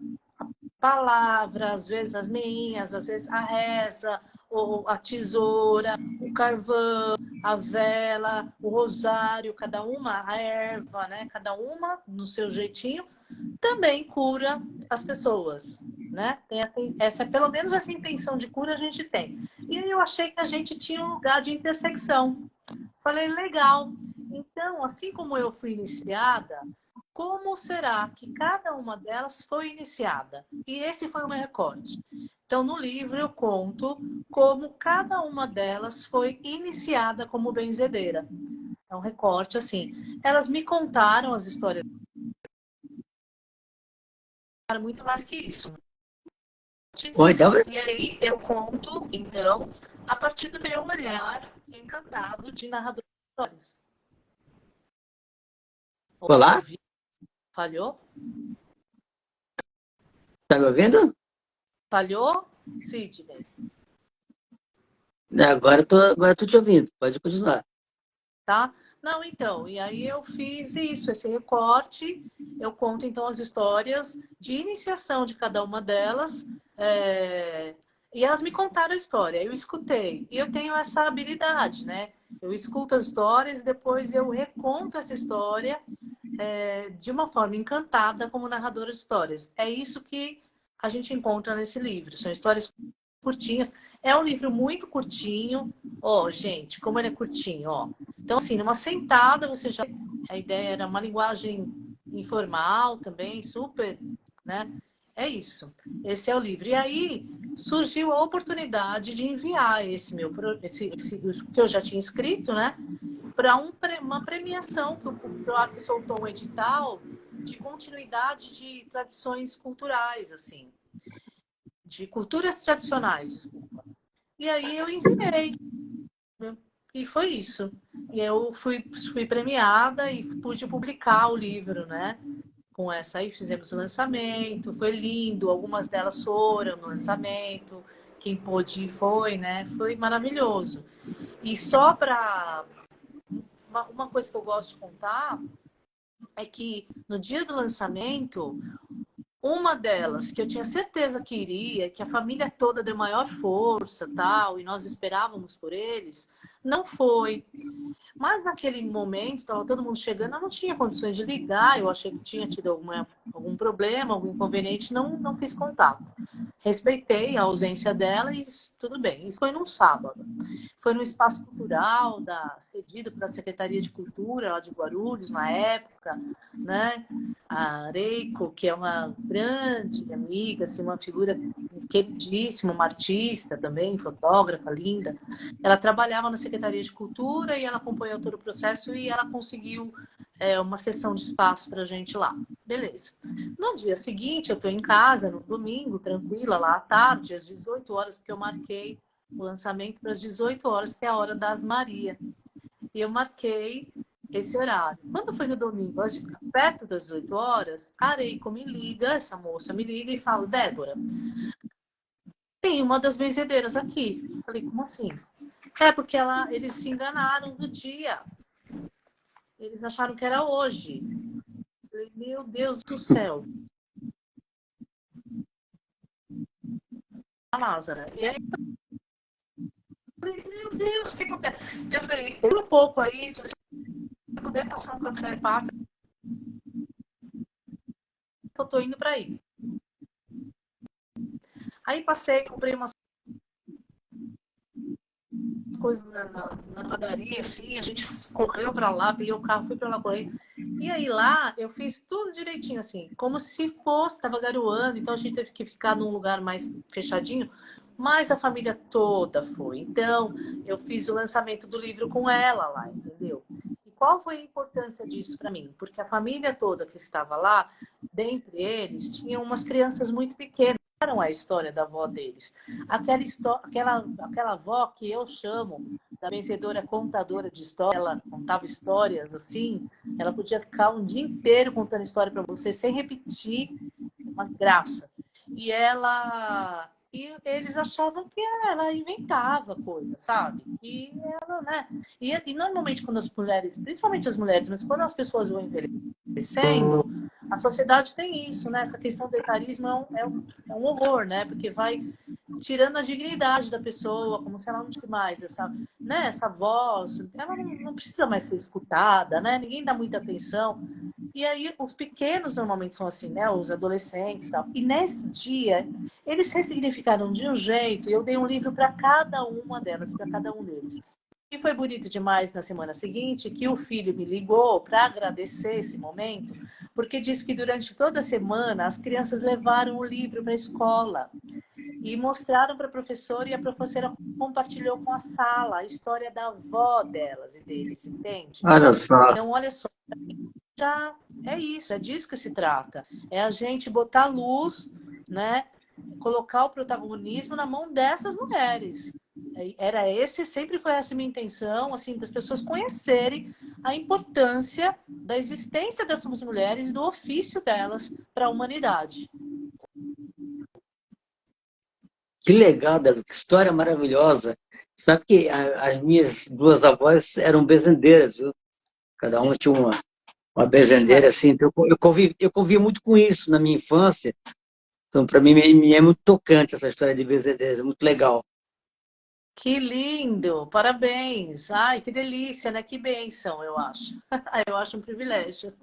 B: palavra, às vezes as meinhas, às vezes a reza, ou a tesoura, o carvão, a vela, o rosário, cada uma, a erva, né? Cada uma no seu jeitinho, também cura as pessoas, né? Pelo menos essa intenção de cura a gente tem. E aí eu achei que a gente tinha um lugar de intersecção. Falei, legal. Então, assim como eu fui iniciada, como será que cada uma delas foi iniciada? E esse foi o meu recorte. Então, no livro eu conto como cada uma delas foi iniciada como benzedeira. É um recorte assim. Elas me contaram as histórias muito mais que isso.
A: Oi, então,
B: E aí eu conto, então, a partir do meu olhar encantado de narrador de histórias.
A: olá,
B: Falhou?
A: tá me ouvindo?
B: Falhou, Sidney?
A: Agora eu tô te ouvindo, pode continuar.
B: Tá? Não, então, e aí eu fiz isso, esse recorte, eu conto então as histórias de iniciação de cada uma delas, e elas me contaram a história, eu escutei, e eu tenho essa habilidade, né? Eu escuto as histórias e depois eu reconto essa história de uma forma encantada como narradora de histórias. É isso que a gente encontra nesse livro, são histórias curtinhas. É um livro muito curtinho. Ó, gente, como ele é curtinho, ó. Então, assim, numa sentada você já... A ideia era uma linguagem informal também, super, né? É isso. Esse é o livro. E aí surgiu a oportunidade de enviar esse que eu já tinha escrito, né? Para uma premiação que o PROAC soltou um edital de continuidade de tradições culturais, assim. De culturas tradicionais, desculpa. E aí eu enviei. E foi isso. E eu fui premiada e pude publicar o livro, né? Com essa aí fizemos o lançamento, foi lindo. Algumas delas foram no lançamento. Quem pôde ir foi, né? Foi maravilhoso. E só para uma coisa que eu gosto de contar é que no dia do lançamento, uma delas, que eu tinha certeza que iria, que a família toda deu maior força, tal, e nós esperávamos por eles, não foi. Mas naquele momento, estava todo mundo chegando, eu não tinha condições de ligar, eu achei que tinha tido algum problema, algum inconveniente, não fiz contato. Respeitei a ausência dela e tudo bem. Isso foi num sábado. Foi no espaço cultural, cedido pela Secretaria de Cultura, lá de Guarulhos, na época, né? A Areiko, que é uma grande amiga, assim, uma figura queridíssima, uma artista também, fotógrafa, linda. Ela trabalhava na Secretaria de Cultura e ela acompanhou todo o processo e ela conseguiu uma sessão de espaço para a gente lá. Beleza. No dia seguinte, eu estou em casa, no domingo, tranquila, lá à tarde, às 18 horas, porque eu marquei o lançamento para as 18 horas, que é a hora da Ave Maria. E eu marquei esse horário. Quando foi no domingo, perto das 18 horas, a Areiko me liga, essa moça me liga e fala, Débora, tem uma das benzedeiras aqui. Falei, como assim? É porque eles se enganaram do dia. Eles acharam que era hoje. Falei, meu Deus do céu. A Lázara. E aí, falei, meu Deus, o que acontece? Eu falei, um pouco aí, se você puder passar um café, passa. Eu tô indo para aí. Aí passei, comprei umas coisas na padaria, assim, a gente correu para lá, peguei o carro, fui para lá correndo. E aí lá eu fiz tudo direitinho, assim, como se fosse, estava garoando, então a gente teve que ficar num lugar mais fechadinho, mas a família toda foi. Então eu fiz o lançamento do livro com ela lá, entendeu? E qual foi a importância disso para mim? Porque a família toda que estava lá, dentre eles, tinha umas crianças muito pequenas. A história da avó deles. Aquela avó que eu chamo da vencedora contadora de história, ela contava histórias assim, ela podia ficar um dia inteiro contando história para você sem repetir, uma graça. E eles achavam que ela inventava coisas, sabe? E ela, né? E normalmente quando as mulheres, principalmente as mulheres, mas quando as pessoas vão envelhecendo, a sociedade tem isso, né? Essa questão do etarismo é um horror, né? Porque vai tirando a dignidade da pessoa, como se ela não tivesse mais essa voz, ela não precisa mais ser escutada, né? Ninguém dá muita atenção. E aí os pequenos normalmente são assim, né? Os adolescentes e tal. E nesse dia, eles ressignificaram de um jeito, e eu dei um livro para cada uma delas, para cada um deles. E foi bonito demais na semana seguinte que o filho me ligou para agradecer esse momento, porque disse que durante toda a semana as crianças levaram o livro para a escola e mostraram para a professora, e a professora compartilhou com a sala a história da avó delas e deles, entende?
A: Olha só.
B: Então, olha só, já é isso, é disso que se trata. É a gente botar luz, né? Colocar o protagonismo na mão dessas mulheres. Sempre foi essa minha intenção, assim, das pessoas conhecerem a importância da existência dessas mulheres e do ofício delas para a humanidade.
A: Que legal, Débora, que história maravilhosa. Sabe que as minhas duas avós eram bezendeiras, viu? Cada uma tinha uma
B: Que
A: bezendeira,
B: maravilha.
A: assim. Então, eu convivi muito com isso na minha infância. Então, para mim, me é muito tocante essa história de bezendeiras, é muito legal.
B: Que lindo! Parabéns! Ai, que delícia, né? Que bênção, eu acho. Eu acho um privilégio.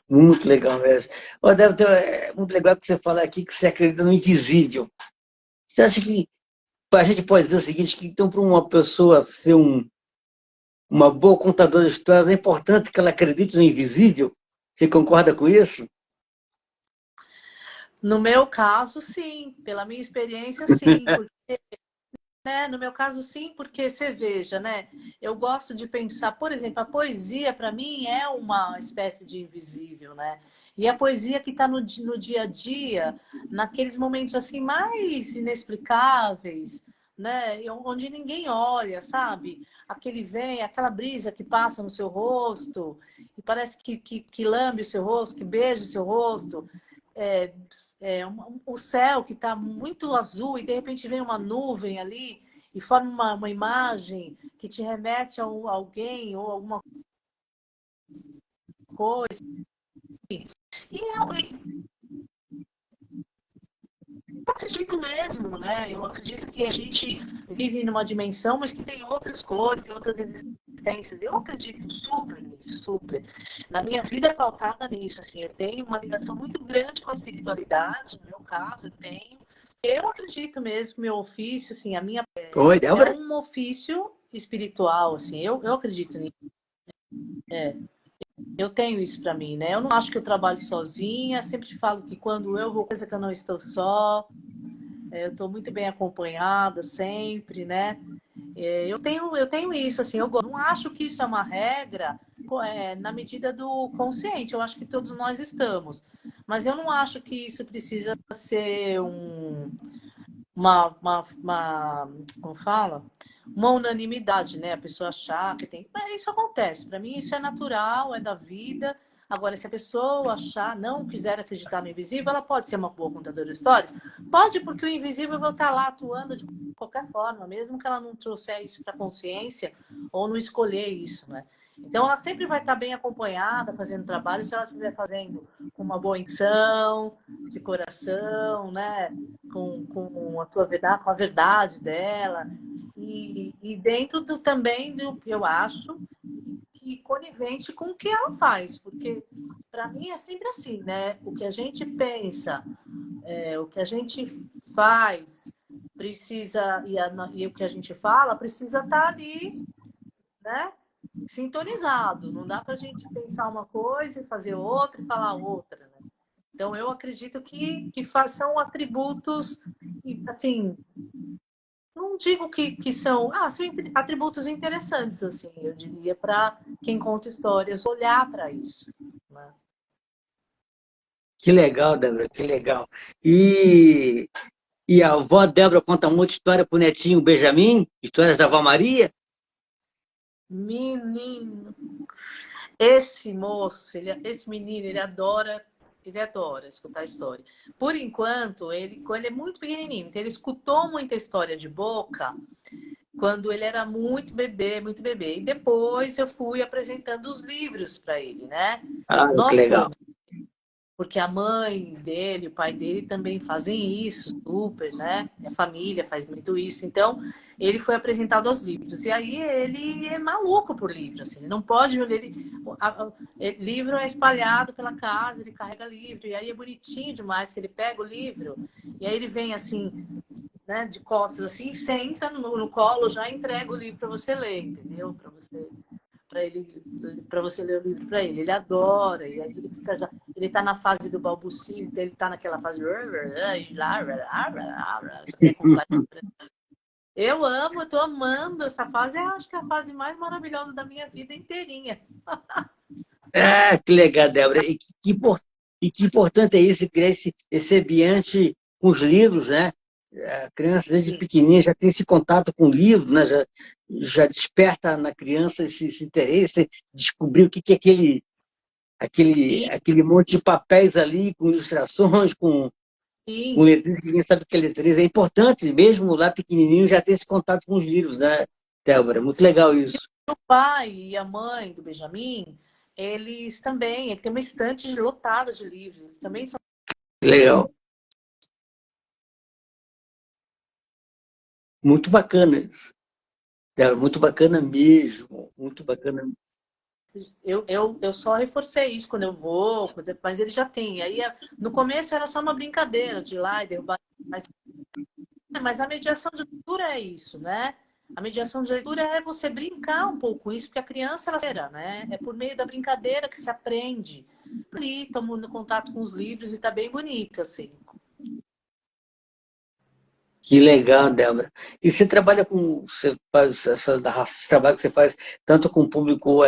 A: Muito legal mesmo. Ó, Débora, é muito legal que você fala aqui que você acredita no invisível. Você acha que a gente pode dizer o seguinte, que então para uma pessoa ser uma boa contadora de histórias é importante que ela acredite no invisível? Você concorda com isso?
B: No meu caso, sim. Pela minha experiência, sim. Porque, né? No meu caso, sim, porque você veja, né? Eu gosto de pensar, por exemplo, a poesia, para mim, é uma espécie de invisível, né? E a poesia que está no dia a dia, naqueles momentos assim mais inexplicáveis, né? Onde ninguém olha, sabe? Aquela brisa que passa no seu rosto, e parece que lambe o seu rosto, que beija o seu rosto. É, o céu que está muito azul e de repente vem uma nuvem ali e forma uma imagem que te remete a alguém ou alguma coisa. Eu acredito mesmo, né? Eu acredito que a gente vive numa dimensão, mas que tem outras cores, outras existências. Eu acredito super nisso, super. Na minha vida é pautada nisso, assim. Eu tenho uma ligação muito grande com a espiritualidade, no meu caso, eu tenho. Eu acredito mesmo, meu ofício, assim, a minha
A: Oi,
B: é
A: Débora?
B: um ofício espiritual, assim. Eu acredito nisso. Eu tenho isso para mim, né? Eu não acho que eu trabalho sozinha. Sempre falo que quando eu vou, coisa que eu não estou só. Eu estou muito bem acompanhada sempre, né? Eu tenho isso, assim, eu não acho que isso é uma regra na medida do consciente, eu acho que todos nós estamos. Mas eu não acho que isso precisa ser como fala? Uma unanimidade, né? A pessoa achar que tem. Mas isso acontece. Para mim, isso é natural, é da vida. Agora, se a pessoa achar, não quiser acreditar no invisível, ela pode ser uma boa contadora de histórias? Pode, porque o invisível vai estar lá atuando de qualquer forma, mesmo que ela não trouxer isso para a consciência ou não escolher isso, né? Então, ela sempre vai estar bem acompanhada, fazendo trabalho, se ela estiver fazendo com uma boa intenção, de coração, né? Com a tua verdade, com a verdade dela. E dentro também, eu acho, que conivente com o que ela faz. Porque, para mim, é sempre assim, né? O que a gente pensa, o que a gente faz, precisa, e o que a gente fala, precisa estar ali, né? Sintonizado. Não dá para a gente pensar uma coisa e fazer outra e falar outra, né? Então, eu acredito que são atributos, assim, não digo que são, são atributos interessantes, assim, eu diria, para quem conta histórias, olhar para isso, né?
A: Que legal, Débora, que legal. E, e a avó Débora conta muita história pro netinho Benjamin, histórias da avó Maria?
B: Menino, esse moço, esse menino, ele adora escutar história. Por enquanto, ele é muito pequenininho, então ele escutou muita história de boca quando ele era muito bebê, muito bebê. E depois eu fui apresentando os livros para ele, né?
A: Ah, que
B: Nós
A: legal.
B: fomos, porque a mãe dele, o pai dele também fazem isso, super, né? A família faz muito isso. Então, ele foi apresentado aos livros. E aí ele é maluco por livro, assim. Ele não pode, livro é espalhado pela casa, ele carrega livro. E aí é bonitinho demais que ele pega o livro e aí ele vem assim, né, de costas assim, senta no colo, já entrega o livro para você ler, entendeu? Para você ler o livro para ele. Ele adora, e aí ele fica já, ele tá na fase do balbucio, então ele tá naquela fase já quer contar. Eu amo, eu tô amando essa fase, eu acho que é a fase mais maravilhosa da minha vida inteirinha.
A: Ah, que legal, Débora. E que importante é isso, criar esse ambiente com os livros, né? A criança, desde
B: Sim,
A: pequenininha, já tem esse contato com o livro, né? Já desperta na criança esse interesse, descobrir o que é
B: sim,
A: aquele monte de papéis ali, com ilustrações, com
B: sim.
A: letrinhas, que ninguém sabe o que é letrinhas. É importante, mesmo lá pequenininho, já ter esse contato com os livros, né, Débora? Muito legal isso.
B: O pai e a mãe do Benjamin, eles também, ele tem uma estante lotada de livros, eles também são.
A: Legal. Muito bacana isso. Débora, muito bacana mesmo. Muito bacana.
B: Eu só reforcei isso quando eu vou, mas ele já tem. Aí, no começo era só uma brincadeira de ir lá e derrubar. Mas a mediação de leitura é isso, né? A mediação de leitura é você brincar um pouco com isso, porque a criança, né? É por meio da brincadeira que se aprende. Ali, tomando contato com os livros e tá bem bonito, assim.
A: Que legal, Débora. E você trabalha com. Você faz esse trabalho que você faz tanto com o público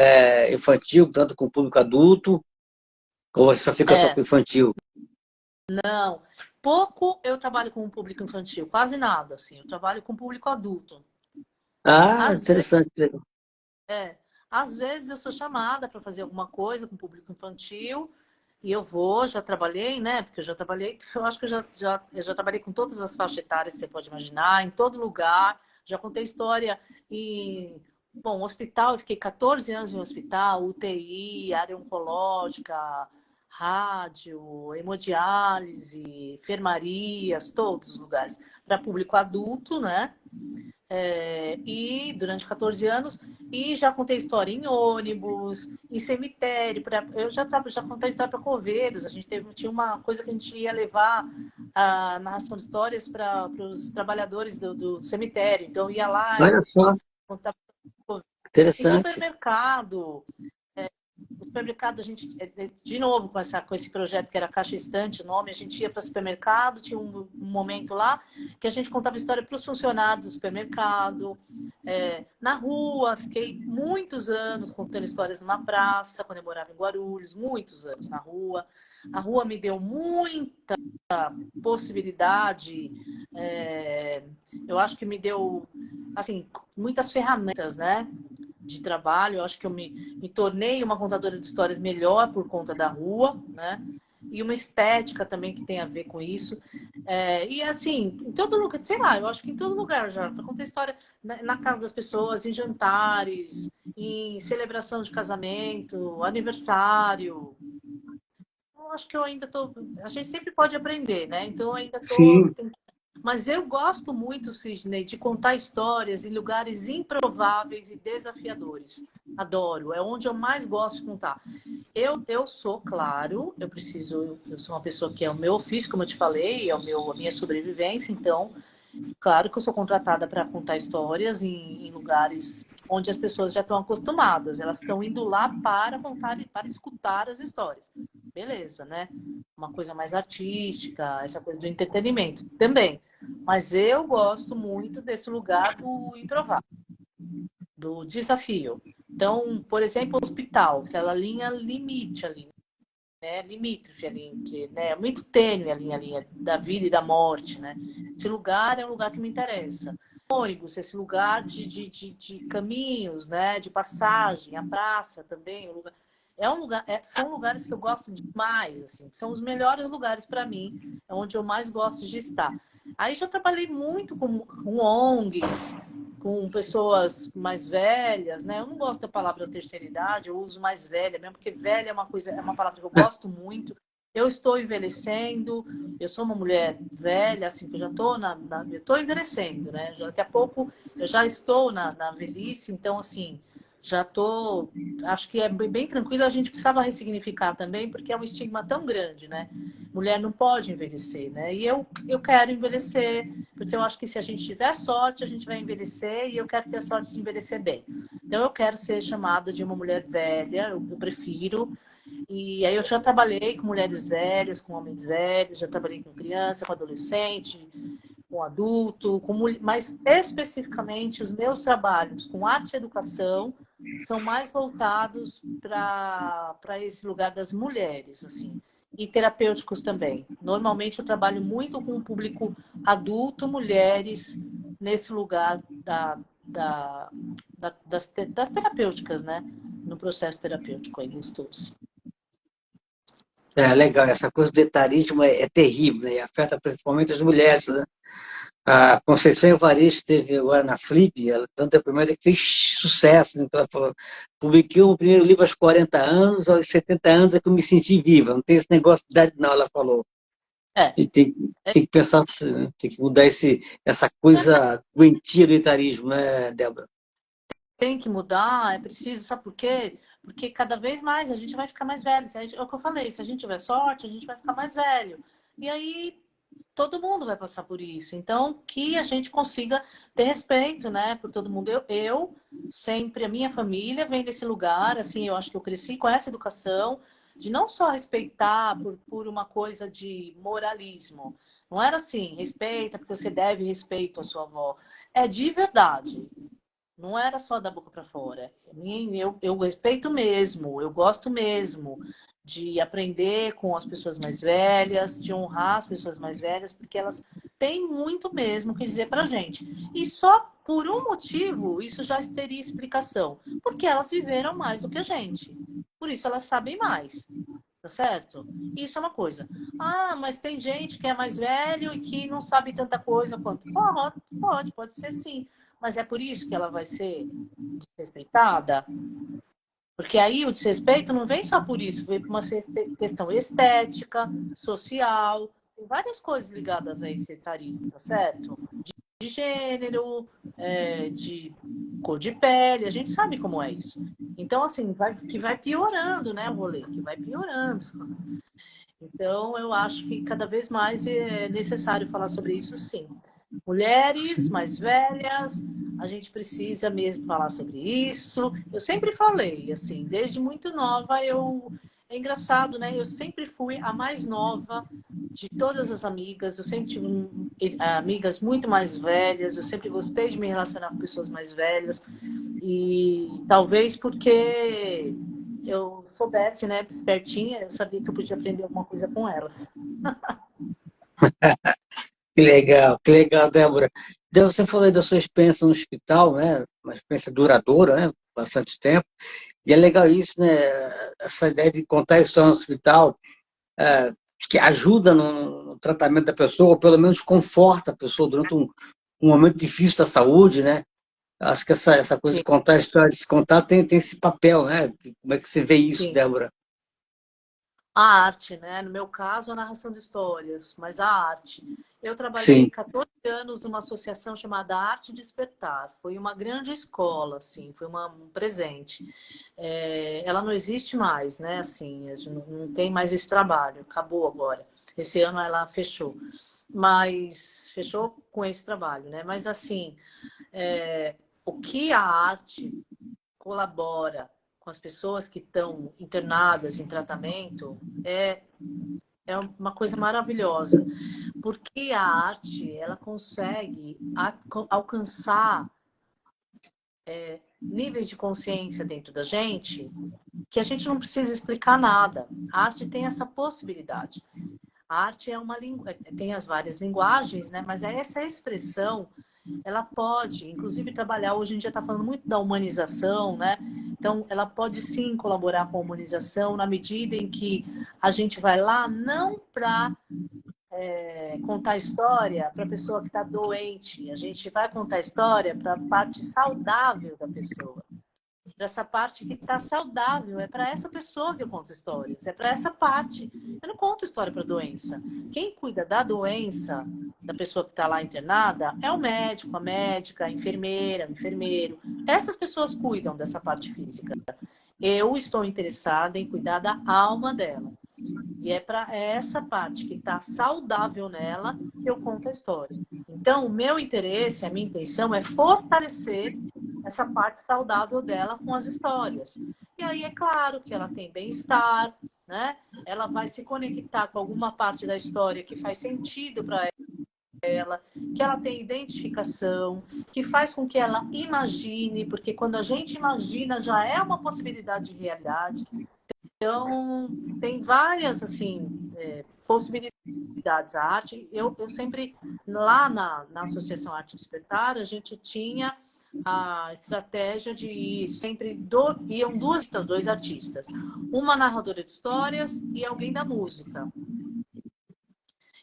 A: infantil, tanto com o público adulto, ou você só fica só com
B: É,
A: o infantil?
B: não. Pouco eu trabalho com o público infantil, quase nada, assim. Eu trabalho com o público adulto.
A: Ah,
B: Às vezes,
A: interessante. Legal.
B: é, às vezes eu sou chamada para fazer alguma coisa com o público infantil e eu vou, já trabalhei, né? Porque eu já trabalhei, eu acho que eu já trabalhei com todas as faixas etárias que você pode imaginar, em todo lugar. Já contei história em, bom, hospital, eu fiquei 14 anos em hospital, UTI, área oncológica, rádio, hemodiálise, enfermarias, todos os lugares. Para público adulto, né? E durante 14 anos, e já contei história em ônibus, em cemitério, eu já contei história para coveiros, tinha uma coisa que a gente ia levar a narração de histórias para os trabalhadores do cemitério, então ia lá
A: Olha
B: e
A: só,
B: contava em
A: interessante.
B: supermercado, O supermercado, a gente, de novo, com esse projeto que era Caixa Estante, o nome, a gente ia para o supermercado, tinha um momento lá que a gente contava história para os funcionários do supermercado. Na rua, fiquei muitos anos contando histórias numa praça, quando eu morava em Guarulhos, muitos anos na rua. A rua me deu muita possibilidade, eu acho que me deu, assim, muitas ferramentas, né, de trabalho. Eu acho que eu me tornei uma contadora de histórias melhor por conta da rua, né? E uma estética também que tem a ver com isso. E assim, em todo lugar, sei lá, eu acho que em todo lugar já, para contar história na casa das pessoas, em jantares, em celebração de casamento, aniversário. Eu acho que eu ainda tô. A gente sempre pode aprender, né? Então eu ainda tô.
A: Sim,
B: Mas eu gosto muito, Sidney, de contar histórias em lugares improváveis e desafiadores. Adoro, é onde eu mais gosto de contar. Eu sou, claro, eu sou uma pessoa que é o meu ofício, como eu te falei, a minha sobrevivência, então, claro que eu sou contratada para contar histórias em lugares onde as pessoas já estão acostumadas, elas estão indo lá para contar e para escutar as histórias. Beleza, né? Uma coisa mais artística, essa coisa do entretenimento também. Mas eu gosto muito desse lugar do improvável, do desafio. Então, por exemplo, o hospital, aquela linha limite ali, né? Limítrofe ali, que, né? É muito tênue a linha da vida e da morte, né? Esse lugar é um lugar que me interessa. Ônibus, esse lugar de caminhos, né? De passagem, a praça também, o lugar. São lugares que eu gosto demais, assim, são os melhores lugares para mim, é onde eu mais gosto de estar. Aí já trabalhei muito com ONGs, com pessoas mais velhas, né? Eu não gosto da palavra terceira idade, eu uso mais velha mesmo, porque velha é uma coisa, é uma palavra que eu gosto muito. Eu estou envelhecendo, eu sou uma mulher velha, assim, que eu já estou eu estou envelhecendo, né? Daqui a pouco eu já estou na velhice, então, assim, já estou. Acho que é bem tranquilo, a gente precisava ressignificar também, porque é um estigma tão grande, né? Mulher não pode envelhecer, né? E eu quero envelhecer, porque eu acho que se a gente tiver sorte, a gente vai envelhecer, e eu quero ter a sorte de envelhecer bem. Então, eu quero ser chamada de uma mulher velha, eu prefiro. E aí eu já trabalhei com mulheres velhas, com homens velhos, já trabalhei com criança, com adolescente, com adulto, mas especificamente os meus trabalhos com arte e educação são mais voltados para esse lugar das mulheres, assim, e terapêuticos também. Normalmente eu trabalho muito com o público adulto, mulheres, nesse lugar das terapêuticas, né? No processo terapêutico aí, gostoso.
A: é legal. Essa coisa do etarismo é terrível, né? E afeta principalmente as mulheres, né? A Conceição Evaristo esteve agora na Flip, ela dando depoimento que fez sucesso. Né? Ela falou, publiquei o primeiro livro aos 40 anos, aos 70 anos é que eu me senti viva. Não tem esse negócio de idade, não, ela falou.
B: É,
A: E tem que pensar, assim, né? Tem que mudar essa coisa doentia do etarismo, né, Débora?
B: tem que mudar, é preciso, sabe por quê? Porque cada vez mais a gente vai ficar mais velho. É o que eu falei, se a gente tiver sorte, a gente vai ficar mais velho. E aí todo mundo vai passar por isso. Então, que a gente consiga ter respeito, né, por todo mundo. Eu sempre, a minha família vem desse lugar, assim, eu acho que eu cresci com essa educação de não só respeitar por uma coisa de moralismo. Não era assim, respeita porque você deve respeito à sua avó. É de verdade. Não era só da boca para fora. Eu respeito mesmo, eu gosto mesmo de aprender com as pessoas mais velhas, de honrar as pessoas mais velhas, porque elas têm muito mesmo que dizer para gente. E só por um motivo isso já teria explicação, porque elas viveram mais do que a gente. Por isso elas sabem mais. Tá certo? Isso é uma coisa. Ah, mas tem gente que é mais velho e que não sabe tanta coisa quanto. Pode ser sim. Mas é por isso que ela vai ser desrespeitada? Porque aí o desrespeito não vem só por isso, vem por uma questão estética, social, tem várias coisas ligadas a esse etarismo, tá certo? De gênero, de cor de pele, a gente sabe como é isso. Então, assim, que vai piorando, né, o rolê, que vai piorando. Então, eu acho que cada vez mais é necessário falar sobre isso, sim. Mulheres mais velhas, a gente precisa mesmo falar sobre isso. Eu sempre falei, assim, desde muito nova É engraçado, né? Eu sempre fui a mais nova de todas as amigas. Eu sempre tive amigas muito mais velhas. Eu sempre gostei de me relacionar com pessoas mais velhas. E talvez porque eu soubesse, né, espertinha, eu sabia que eu podia aprender alguma coisa com elas.
A: Que legal, Débora. Então, você falou aí da sua experiência no hospital, né? Uma experiência duradoura, né? Bastante tempo. E é legal isso, né? Essa ideia de contar a história no hospital, que ajuda no tratamento da pessoa, ou pelo menos conforta a pessoa durante um momento difícil da saúde, né? Acho que essa coisa de
B: Sim,
A: contar a história, de se contar, tem esse papel, né? Como é que você vê isso,
B: sim.
A: Débora?
B: A arte, né? No meu caso, a narração de histórias, mas a arte. Eu trabalhei
A: Sim,
B: 14 anos numa associação chamada Arte Despertar. Foi uma grande escola, assim, foi um presente. Ela não existe mais, né? Assim, a gente não tem mais esse trabalho, acabou agora. Esse ano ela fechou, mas fechou com esse trabalho, né? Mas assim, o que a arte colabora com as pessoas que estão internadas em tratamento é uma coisa maravilhosa, porque a arte ela consegue alcançar níveis de consciência dentro da gente que a gente não precisa explicar nada. A arte tem essa possibilidade. A arte é uma língua, tem as várias linguagens, né? Mas essa expressão ela pode, inclusive, trabalhar. Hoje em dia está falando muito da humanização, né? Então, ela pode sim colaborar com a humanização na medida em que a gente vai lá não para contar história para a pessoa que está doente, a gente vai contar história para a parte saudável da pessoa. Para essa parte que está saudável, é para essa pessoa que eu conto histórias, é para essa parte. Eu não conto história para doença. Quem cuida da doença da pessoa que está lá internada é o médico, a médica, a enfermeira, o enfermeiro. Essas pessoas cuidam dessa parte física. Eu estou interessada em cuidar da alma dela. E é para essa parte que está saudável nela que eu conto a história. Então, o meu interesse, a minha intenção é fortalecer essa parte saudável dela com as histórias. E aí é claro que ela tem bem-estar, né? Ela vai se conectar com alguma parte da história que faz sentido para ela, que ela tem identificação, que faz com que ela imagine, porque quando a gente imagina já é uma possibilidade de realidade. Então, tem várias, assim, possibilidades à arte. Eu sempre, lá na Associação Arte Despertar, a gente tinha a estratégia de ir sempre iam dois artistas, uma narradora de histórias e alguém da música.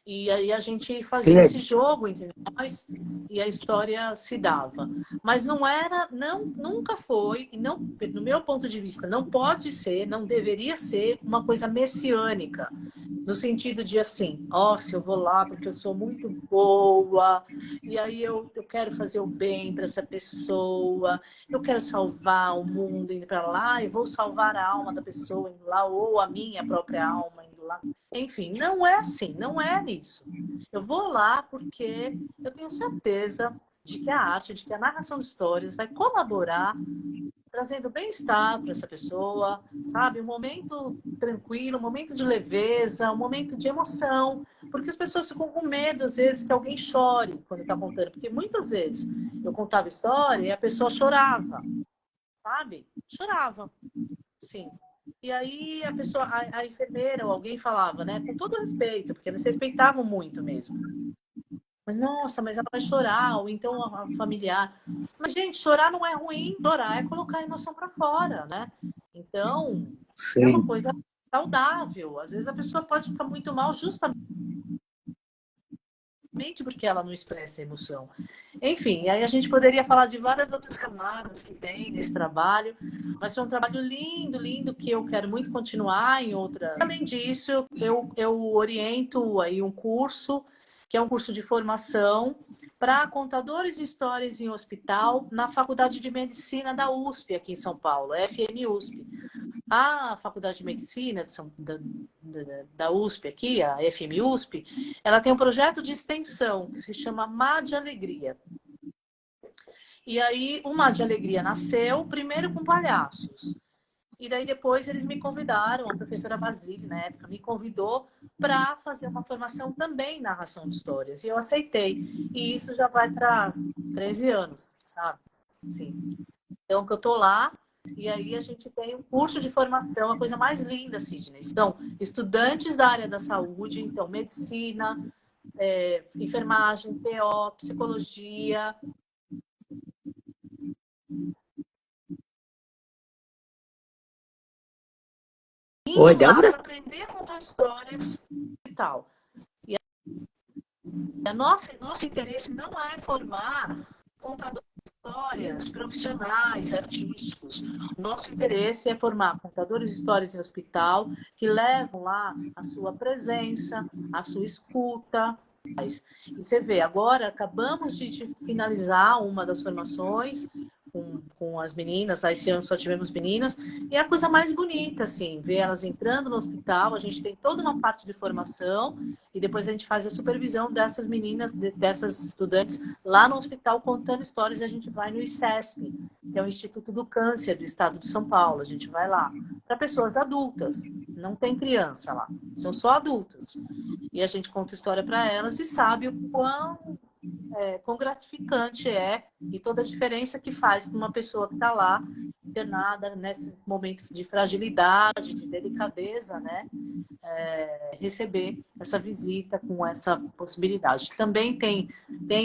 B: E aí a gente fazia esse jogo entre nós e a história se dava. Mas não era, não, nunca foi, e não, no meu ponto de vista, não pode ser, não deveria ser uma coisa messiânica. No sentido de assim, se eu vou lá porque eu sou muito boa, e aí eu quero fazer o bem para essa pessoa, eu quero salvar o mundo indo para lá, e vou salvar a alma da pessoa indo lá, ou a minha própria alma indo lá. Enfim, não é assim, não é isso. Eu vou lá porque eu tenho certeza de que a arte, de que a narração de histórias vai colaborar trazendo bem-estar para essa pessoa, sabe? Um momento tranquilo, um momento de leveza, um momento de emoção, porque as pessoas ficam com medo, às vezes, que alguém chore quando está contando, porque muitas vezes eu contava história e a pessoa chorava, sabe? Chorava, sim. E aí a pessoa, a enfermeira ou alguém falava, né? Com todo respeito, porque eles respeitavam muito mesmo. Mas, nossa, mas ela vai chorar, ou então a familiar. Mas, gente, chorar não é ruim, chorar é colocar a emoção para fora, né? Então, é uma
A: sim.
B: coisa saudável. Às vezes a pessoa pode ficar muito mal justamente porque ela não expressa a emoção. Enfim, aí a gente poderia falar de várias outras camadas que tem nesse trabalho, mas foi um trabalho lindo, lindo, que eu quero muito continuar em outra. Além disso, eu oriento aí um curso, que é um curso de formação para contadores de histórias em hospital na Faculdade de Medicina da USP, aqui em São Paulo, FMUSP. A Faculdade de Medicina da USP aqui, a FMUSP, ela tem um projeto de extensão que se chama Mar de Alegria. E aí, o Mar de Alegria nasceu primeiro com palhaços. E daí depois eles me convidaram, a professora Basile, na época, me convidou para fazer uma formação também em narração de histórias. E eu aceitei. E isso já vai para 13 anos, sabe? Sim. Então, que eu tô lá, e aí a gente tem um curso de formação, a coisa mais linda, Sidney. São estudantes da área da saúde, então, medicina, enfermagem, TO, psicologia.
A: Oi,
B: Indo lá
A: Débora?
B: para aprender a contar histórias e tal. E nosso interesse não é formar contadores de histórias profissionais, artísticos. Nosso interesse é formar contadores de histórias em hospital que levam lá a sua presença, a sua escuta. E você vê, agora acabamos de finalizar uma das formações com as meninas, lá esse ano só tivemos meninas, e é a coisa mais bonita, assim, ver elas entrando no hospital, a gente tem toda uma parte de formação, e depois a gente faz a supervisão dessas meninas, dessas estudantes, lá no hospital contando histórias, e a gente vai no ICESP, que é o Instituto do Câncer do Estado de São Paulo, a gente vai lá, para pessoas adultas, não tem criança lá, são só adultos. E a gente conta história para elas e sabe o quão gratificante é e toda a diferença que faz para uma pessoa que está lá internada nesse momento de fragilidade, de delicadeza, né? Receber essa visita com essa possibilidade. Também tem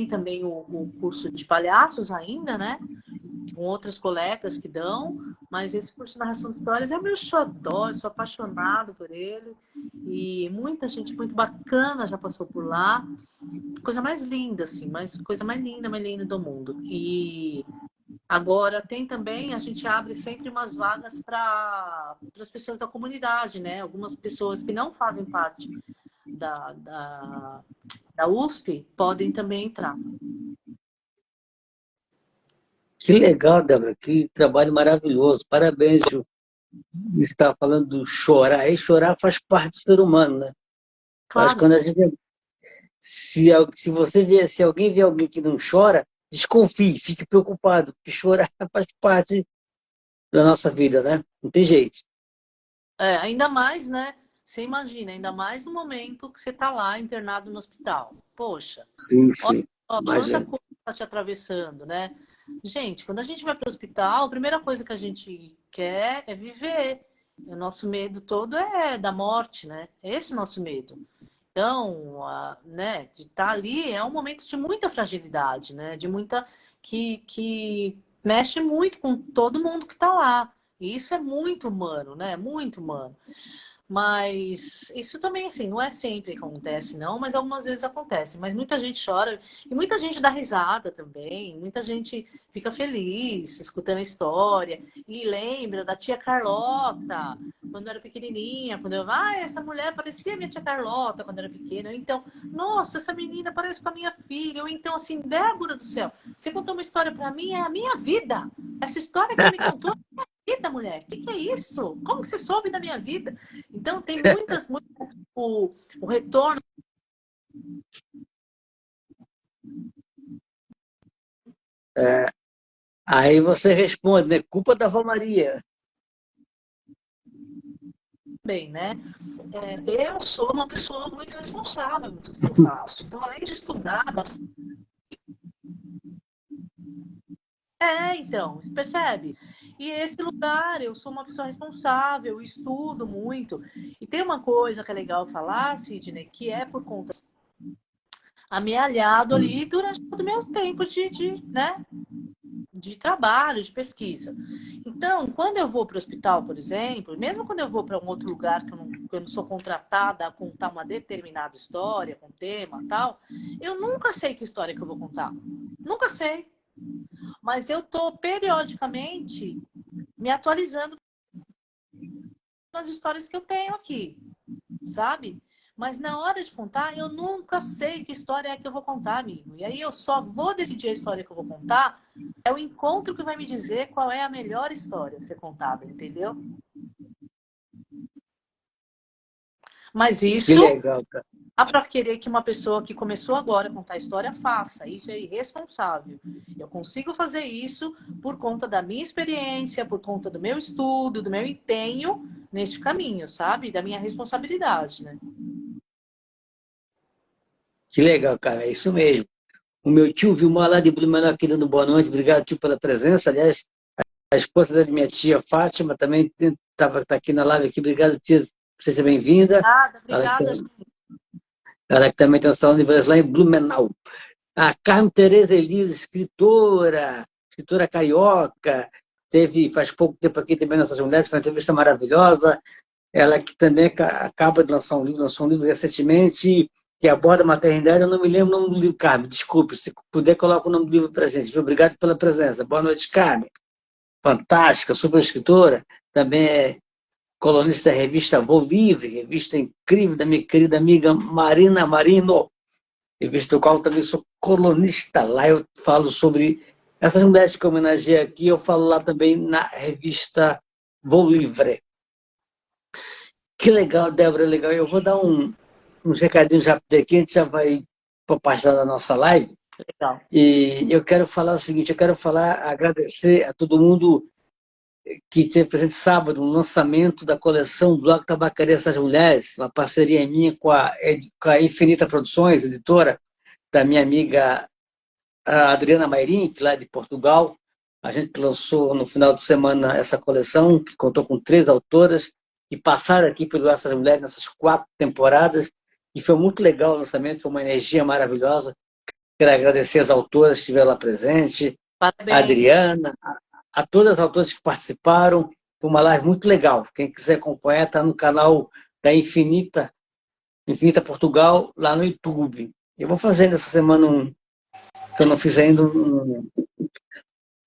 B: também o curso de palhaços ainda, né? Com outras colegas que dão, mas esse curso de narração de histórias é o meu xodó, eu sou apaixonado por ele, e muita gente muito bacana já passou por lá, coisa mais linda, assim, coisa mais linda do mundo. E agora tem também, a gente abre sempre umas vagas para as pessoas da comunidade, né? Algumas pessoas que não fazem parte da USP podem também entrar.
A: Que legal, Débora, que trabalho maravilhoso. Parabéns, Ju. Você estava falando do chorar, e chorar faz parte do ser humano, né? Mas
B: Claro.
A: quando a gente, se você vê, se alguém vê alguém que não chora, desconfie, fique preocupado, porque chorar faz parte da nossa vida, né? Não tem jeito.
B: Ainda mais, né? Você imagina, ainda mais no momento que você está lá internado no hospital. Poxa,
A: Sim,
B: olha
A: sim.
B: só, quanta
A: Imagina.
B: coisa está te atravessando, né? Gente, quando a gente vai para o hospital, a primeira coisa que a gente quer é viver. O nosso medo todo é da morte, né? Esse é o nosso medo. Então, né, de estar ali é um momento de muita fragilidade, né? De muita que mexe muito com todo mundo que está lá. E isso é muito humano, né? Muito humano. Mas isso também, assim, não é sempre que acontece, não, mas algumas vezes acontece. Mas muita gente chora e muita gente dá risada também, muita gente fica feliz escutando a história e lembra da tia Carlota, quando eu era pequenininha, quando essa mulher parecia minha tia Carlota quando eu era pequena. Ou então, nossa, essa menina parece com a minha filha. Ou então, assim, Débora do céu, você contou uma história para mim, é a minha vida. Essa história que você me contou vida, mulher, o que é isso? Como que você soube da minha vida? Então, tem o retorno.
A: Aí você responde, né? Culpa da Avó Maria.
B: Bem, né? Eu sou uma pessoa muito responsável em tudo que eu faço. Então, além de estudar bastante. Então, você percebe? E esse lugar, eu sou uma pessoa responsável, estudo muito. E tem uma coisa que é legal falar, Sidney, que é por conta amealhado ali durante todo o meu tempo né, de trabalho, de pesquisa. Então, quando eu vou para o hospital, por exemplo, mesmo quando eu vou para um outro lugar que eu não sou contratada a contar uma determinada história, com tema tal, eu nunca sei que história que eu vou contar. Nunca sei. Mas eu estou periodicamente me atualizando nas histórias que eu tenho aqui, sabe? Mas na hora de contar, eu nunca sei que história é que eu vou contar, amigo. E aí eu só vou decidir a história que eu vou contar. É o encontro que vai me dizer qual é a melhor história a ser contada, entendeu? Mas
A: Que
B: isso
A: legal, cara.
B: dá para querer que uma pessoa que começou agora a contar a história faça. Isso é irresponsável. Eu consigo fazer isso por conta da minha experiência, por conta do meu estudo, do meu empenho neste caminho, sabe? Da minha responsabilidade, né?
A: Que legal, cara, é isso mesmo. O meu tio Vilmar lá de Blumenau aqui dando boa noite. Obrigado, tio, pela presença. Aliás, a esposa da minha tia Fátima também tá aqui na live aqui. Obrigado, tia. Seja bem-vinda.
B: Obrigada,
A: Ela,
B: obrigada, gente.
A: ela que também tem um salão de beleza lá em Blumenau. A Carmen Tereza Elisa, escritora carioca, teve faz pouco tempo aqui também nessas mulheres, foi uma entrevista maravilhosa. Ela que também acaba de lançou um livro recentemente que aborda a maternidade. Eu não me lembro o nome do livro, Carmen, desculpe, se puder coloca o nome do livro para a gente, viu? Obrigado pela presença. Boa noite, Carmen. Fantástica, super escritora, também é colunista da revista Vou Livre, revista incrível da minha querida amiga Marina Marino, revista do qual também sou colunista. Lá eu falo sobre essas mulheres que eu homenageei aqui, eu falo lá também na revista Vou Livre. Que legal, Débora, legal. Eu vou dar uns recadinhos rápidos aqui, a gente já vai para a parte da nossa live.
B: Legal.
A: E eu quero falar o seguinte, agradecer a todo mundo que esteve presente sábado no lançamento da coleção Blog Tabacaria Essas Mulheres, uma parceria minha com a Infinita Produções, editora da minha amiga a Adriana Mairim, lá de Portugal. A gente lançou no final de semana essa coleção, que contou com 3 autoras, que passaram aqui pelo Essas Mulheres nessas 4 temporadas, e foi muito legal o lançamento, foi uma energia maravilhosa. Quero agradecer as autoras que estiveram lá presentes, a
B: Parabéns.
A: Adriana, a todas as autoras que participaram. Foi uma live muito legal. Quem quiser acompanhar, está no canal da Infinita Portugal, lá no YouTube. Eu vou fazer nessa semana que eu não fiz ainda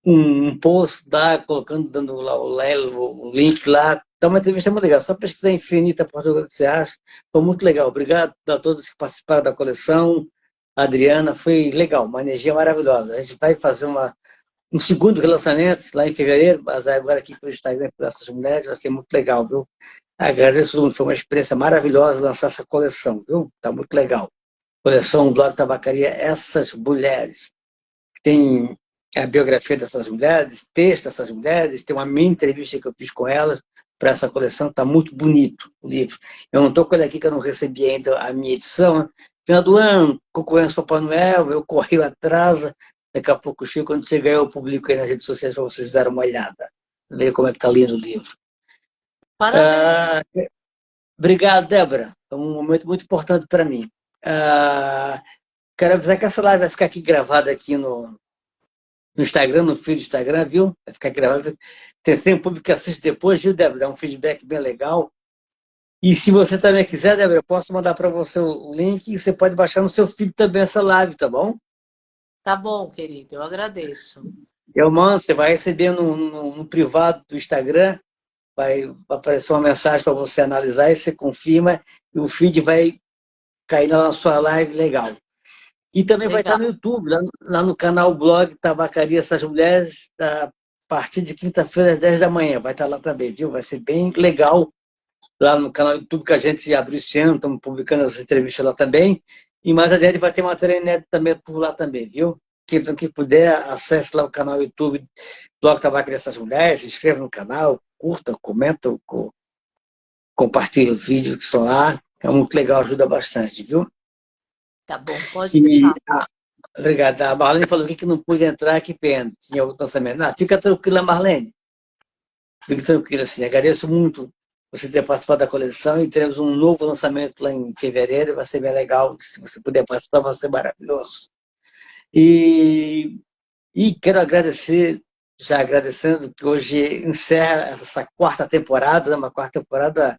A: um post lá, dando lá o link lá. Então, uma entrevista muito legal. Só pesquisar Infinita Portugal, o que você acha. Foi muito legal. Obrigado a todos que participaram da coleção. A Adriana, foi legal, uma energia maravilhosa. A gente vai fazer um segundo relançamento lá em fevereiro, mas agora aqui pelo Instagram, por essas mulheres, vai ser muito legal, viu? Agradeço todo mundo, foi uma experiência maravilhosa lançar essa coleção, viu? Tá muito legal. Coleção Blog Tabacaria Essas Mulheres. Tem a biografia dessas mulheres, texto dessas mulheres, tem uma mini entrevista que eu fiz com elas para essa coleção, está muito bonito o livro. Eu não estou com ele aqui, que eu não recebi ainda a minha edição, né? Final do ano, concorrência Papai Noel, eu corri atrasa, daqui a pouco chego, quando chegar eu publico aí nas redes sociais para vocês darem uma olhada, ver como é que está lindo o livro.
B: Parabéns.
A: Obrigado, Débora, é um momento muito importante para mim. Quero avisar que essa live vai ficar aqui gravada aqui no Instagram, no feed do Instagram, viu? Vai ficar gravado. Tem sempre público que assiste depois, viu, Débora? Dá um feedback bem legal. E se você também quiser, Débora, eu posso mandar para você o link e você pode baixar no seu feed também essa live, tá bom?
B: Tá bom, querido, eu agradeço.
A: Eu mando, você vai receber no privado do Instagram, vai aparecer uma mensagem para você analisar e você confirma e o feed vai cair na sua live legal. E também vai estar
B: Legal.
A: no YouTube, lá no canal Blog Tabacaria Essas Mulheres, a partir de quinta-feira às 10 da manhã. Vai estar lá também, viu? Vai ser bem legal lá no canal YouTube que a gente abriu esse ano, estamos publicando as entrevistas lá também. E mais adiante vai ter matéria inédita também por lá também, viu? Então, quem puder, acesse lá o canal YouTube Blog Tabacaria Essas Mulheres, se inscreva no canal, curta, comenta, compartilha o vídeo que estão lá. É muito legal, ajuda bastante, viu?
B: Tá bom, pode
A: E,
B: deixar.
A: obrigado. A Marlene falou que não pude entrar, que pena. Tinha outro lançamento. Fica tranquila, Marlene. Fique tranquila, assim. Agradeço muito você ter participado da coleção e teremos um novo lançamento lá em fevereiro. Vai ser bem legal. Se você puder participar, vai ser maravilhoso. E quero agradecer, já agradecendo, que hoje encerra essa 4ª temporada, uma 4ª temporada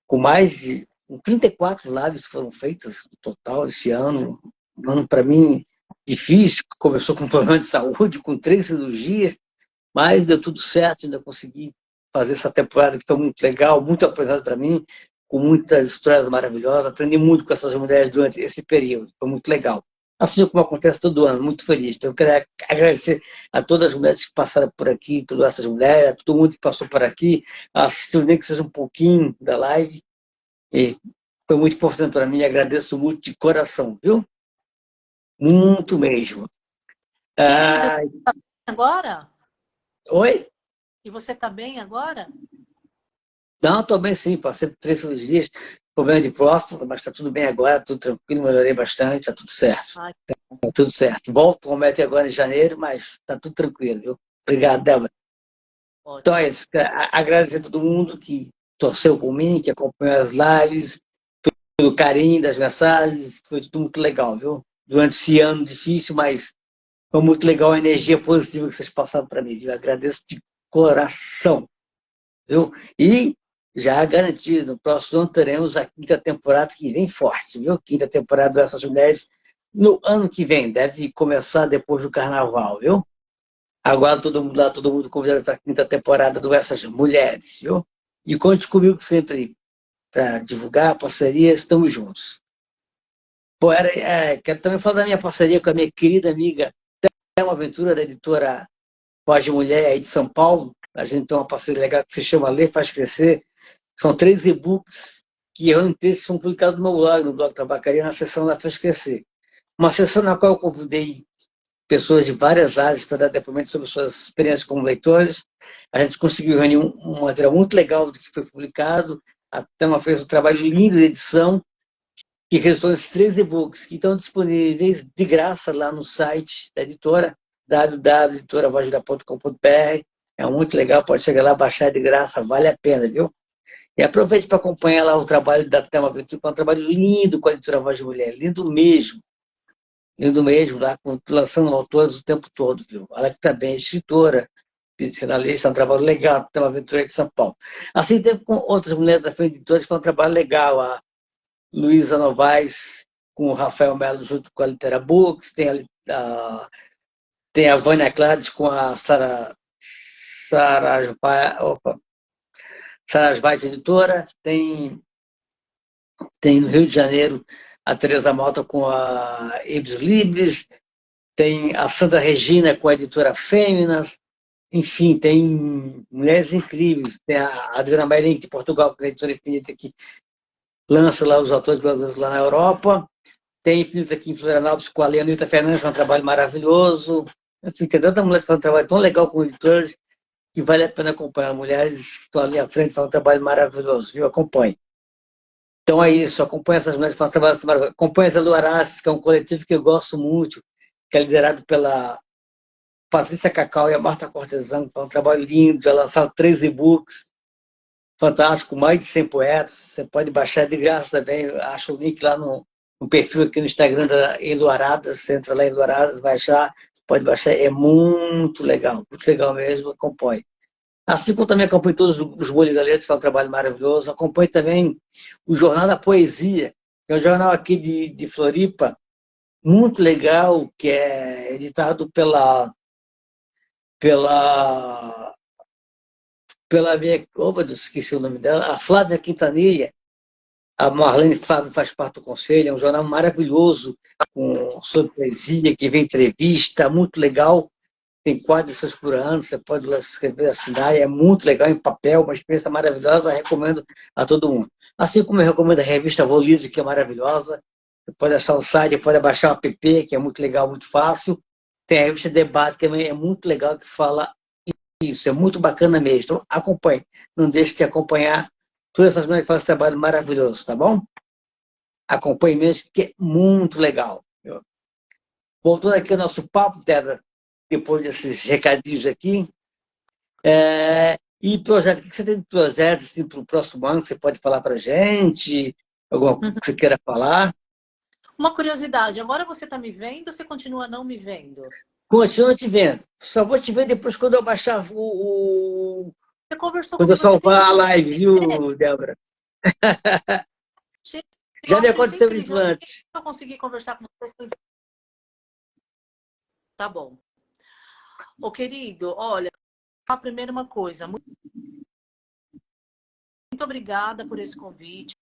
A: com mais de 34 lives foram feitas no total esse ano. Um ano, para mim, difícil. Começou com um problema de saúde, com 3 cirurgias, mas deu tudo certo. Ainda consegui fazer essa temporada que foi muito legal, muito aprendizado para mim, com muitas histórias maravilhosas. Aprendi muito com essas mulheres durante esse período. Foi muito legal. Assim como acontece todo ano, muito feliz. Então, eu quero agradecer a todas as mulheres que passaram por aqui, todas essas mulheres, a todo mundo que passou por aqui, assistiu nem que seja um pouquinho da live. E Foi muito importante para mim, agradeço muito de coração, viu? Muito mesmo.
B: Querido,
A: Ah,
B: agora?
A: oi?
B: E você tá bem agora?
A: Não, estou bem sim, passei por 3 dias, problema de próstata, mas está tudo bem agora, tudo tranquilo, melhorei bastante, está tudo certo.
B: Ai,
A: Está tudo certo. Volto ao Metro agora em janeiro, mas está tudo tranquilo, viu? Obrigado, Débora. Então é
B: ótimo.
A: isso, agradecer a todo mundo que torceu por mim, que acompanhou as lives, pelo carinho das mensagens, foi tudo muito legal, viu? Durante esse ano difícil, mas foi muito legal a energia positiva que vocês passaram para mim, viu? Agradeço de coração, viu? E já garantido, no próximo ano teremos a quinta temporada que vem forte, viu? Quinta temporada dessas mulheres no ano que vem, deve começar depois do carnaval, viu? Agora todo mundo convidado para a quinta temporada do Essas Mulheres, viu? E conte comigo sempre para divulgar parcerias, estamos juntos. Pô, quero também falar da minha parceria com a minha querida amiga Thelma Aventura, da editora Pós Mulher aí de São Paulo. A gente tem uma parceria legal que se chama Ler Faz Crescer. São 3 e-books que eu textos são publicados no meu blog, no blog Tabacaria, na seção Ler Faz Crescer. Uma sessão na qual eu convidei pessoas de várias áreas para dar depoimento sobre suas experiências como leitores. A gente conseguiu reunir um material muito legal do que foi publicado. A Thelma fez um trabalho lindo de edição, que resultou nesses 3 e-books, que estão disponíveis de graça lá no site da editora, www.editoravozda.com.br. É muito legal, pode chegar lá, baixar de graça, vale a pena, viu? E aproveite para acompanhar lá o trabalho da Thelma Ventura, que é um trabalho lindo com a editora Voz de Mulher, lindo mesmo, lá, lançando autores o tempo todo, viu? Ela que também é escritora, psicanalista, é um trabalho legal, tem uma aventura de São Paulo. Assim teve com outras mulheres da frente editoras, foi um trabalho legal, a Luísa Novaes com o Rafael Melo junto com a Litera Books, tem a Vânia Clades com a Sarasvati Editora, tem no Rio de Janeiro a Teresa Malta com a Ibis Libris, tem a Sandra Regina com a editora Fêminas, enfim, tem mulheres incríveis, tem a Adriana Mairim de Portugal, com a editora Infinita, que lança lá os autores brasileiros lá na Europa, tem Infinita aqui em Florianópolis com a Leonita Fernandes, que é um trabalho maravilhoso, enfim, tem tanta mulher que faz um trabalho tão legal com editores, que vale a pena acompanhar. Mulheres que estão ali à frente fazem um trabalho maravilhoso, viu? Acompanhe. Então é isso, acompanha essas mulheres que fazem um trabalho maravilhoso. Acompanha essa Luarastes, que é um coletivo que eu gosto muito, que é liderado pela Patrícia Cacau e a Marta Cortesão, que é um trabalho lindo, já lançaram 3 e-books, fantástico, mais de 100 poetas, você pode baixar de graça também, acha o link lá no perfil aqui no Instagram da Eluaradas, você entra lá em Eluaradas, baixar, você pode baixar, é muito legal mesmo, acompanhe. Assim como também acompanho todos os Bolhas da Letras, que é um trabalho maravilhoso, acompanho também o Jornal da Poesia, que é um jornal aqui de Floripa, muito legal, que é editado pela, pela minha. Opa, esqueci o nome dela, a Flávia Quintanilha. A Marlene Fábio faz parte do conselho, é um jornal maravilhoso, sobre poesia, que vem entrevista, muito legal. Tem 4 edições por ano, você pode lá se inscrever, assinar, é muito legal em papel, uma experiência maravilhosa, recomendo a todo mundo. Assim como eu recomendo a revista Vou Livre, que é maravilhosa, você pode achar o site, pode baixar o app, que é muito legal, muito fácil. Tem a revista Debate, que também é muito legal, que fala isso, é muito bacana mesmo. Então, acompanhe. Não deixe de acompanhar todas essas mulheres que fazem esse trabalho maravilhoso, tá bom? Acompanhe mesmo, que é muito legal. Voltando aqui ao nosso papo, Débora, depois desses recadinhos aqui. E projeto, o que você tem de projetos assim, para o próximo ano? Você pode falar para a gente? Alguma coisa
B: Uhum.
A: que você queira falar?
B: Uma curiosidade, agora você está me vendo ou você continua não me vendo?
A: Continua te vendo. Só vou te ver depois quando eu baixar
B: Você conversou
A: quando eu
B: comigo, você tem
A: salvar a
B: muitos
A: live,
B: seguidores.
A: viu, Débora?
B: Eu
A: Já me
B: acho isso
A: aconteceu isso
B: incrível.
A: antes.
B: Eu consegui conversar com você. Tá bom. Ô, querido, olha, a primeira uma coisa. Muito obrigada por esse convite.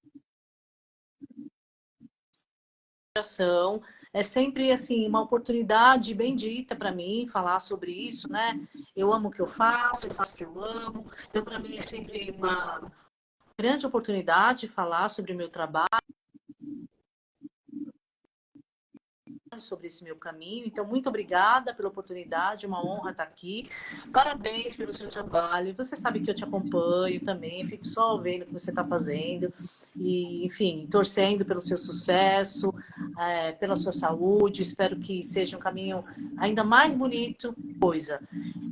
B: É sempre assim uma oportunidade bendita para mim falar sobre isso, né? Eu amo o que eu faço o que eu amo. Então, para mim é sempre grande oportunidade de falar sobre o meu trabalho, sobre esse meu caminho. Então, muito obrigada pela oportunidade, uma honra estar aqui. Parabéns pelo seu trabalho. Você sabe que eu te acompanho também, fico só vendo o que você está fazendo e, enfim, torcendo pelo seu sucesso, pela sua saúde. Espero que seja um caminho ainda mais bonito.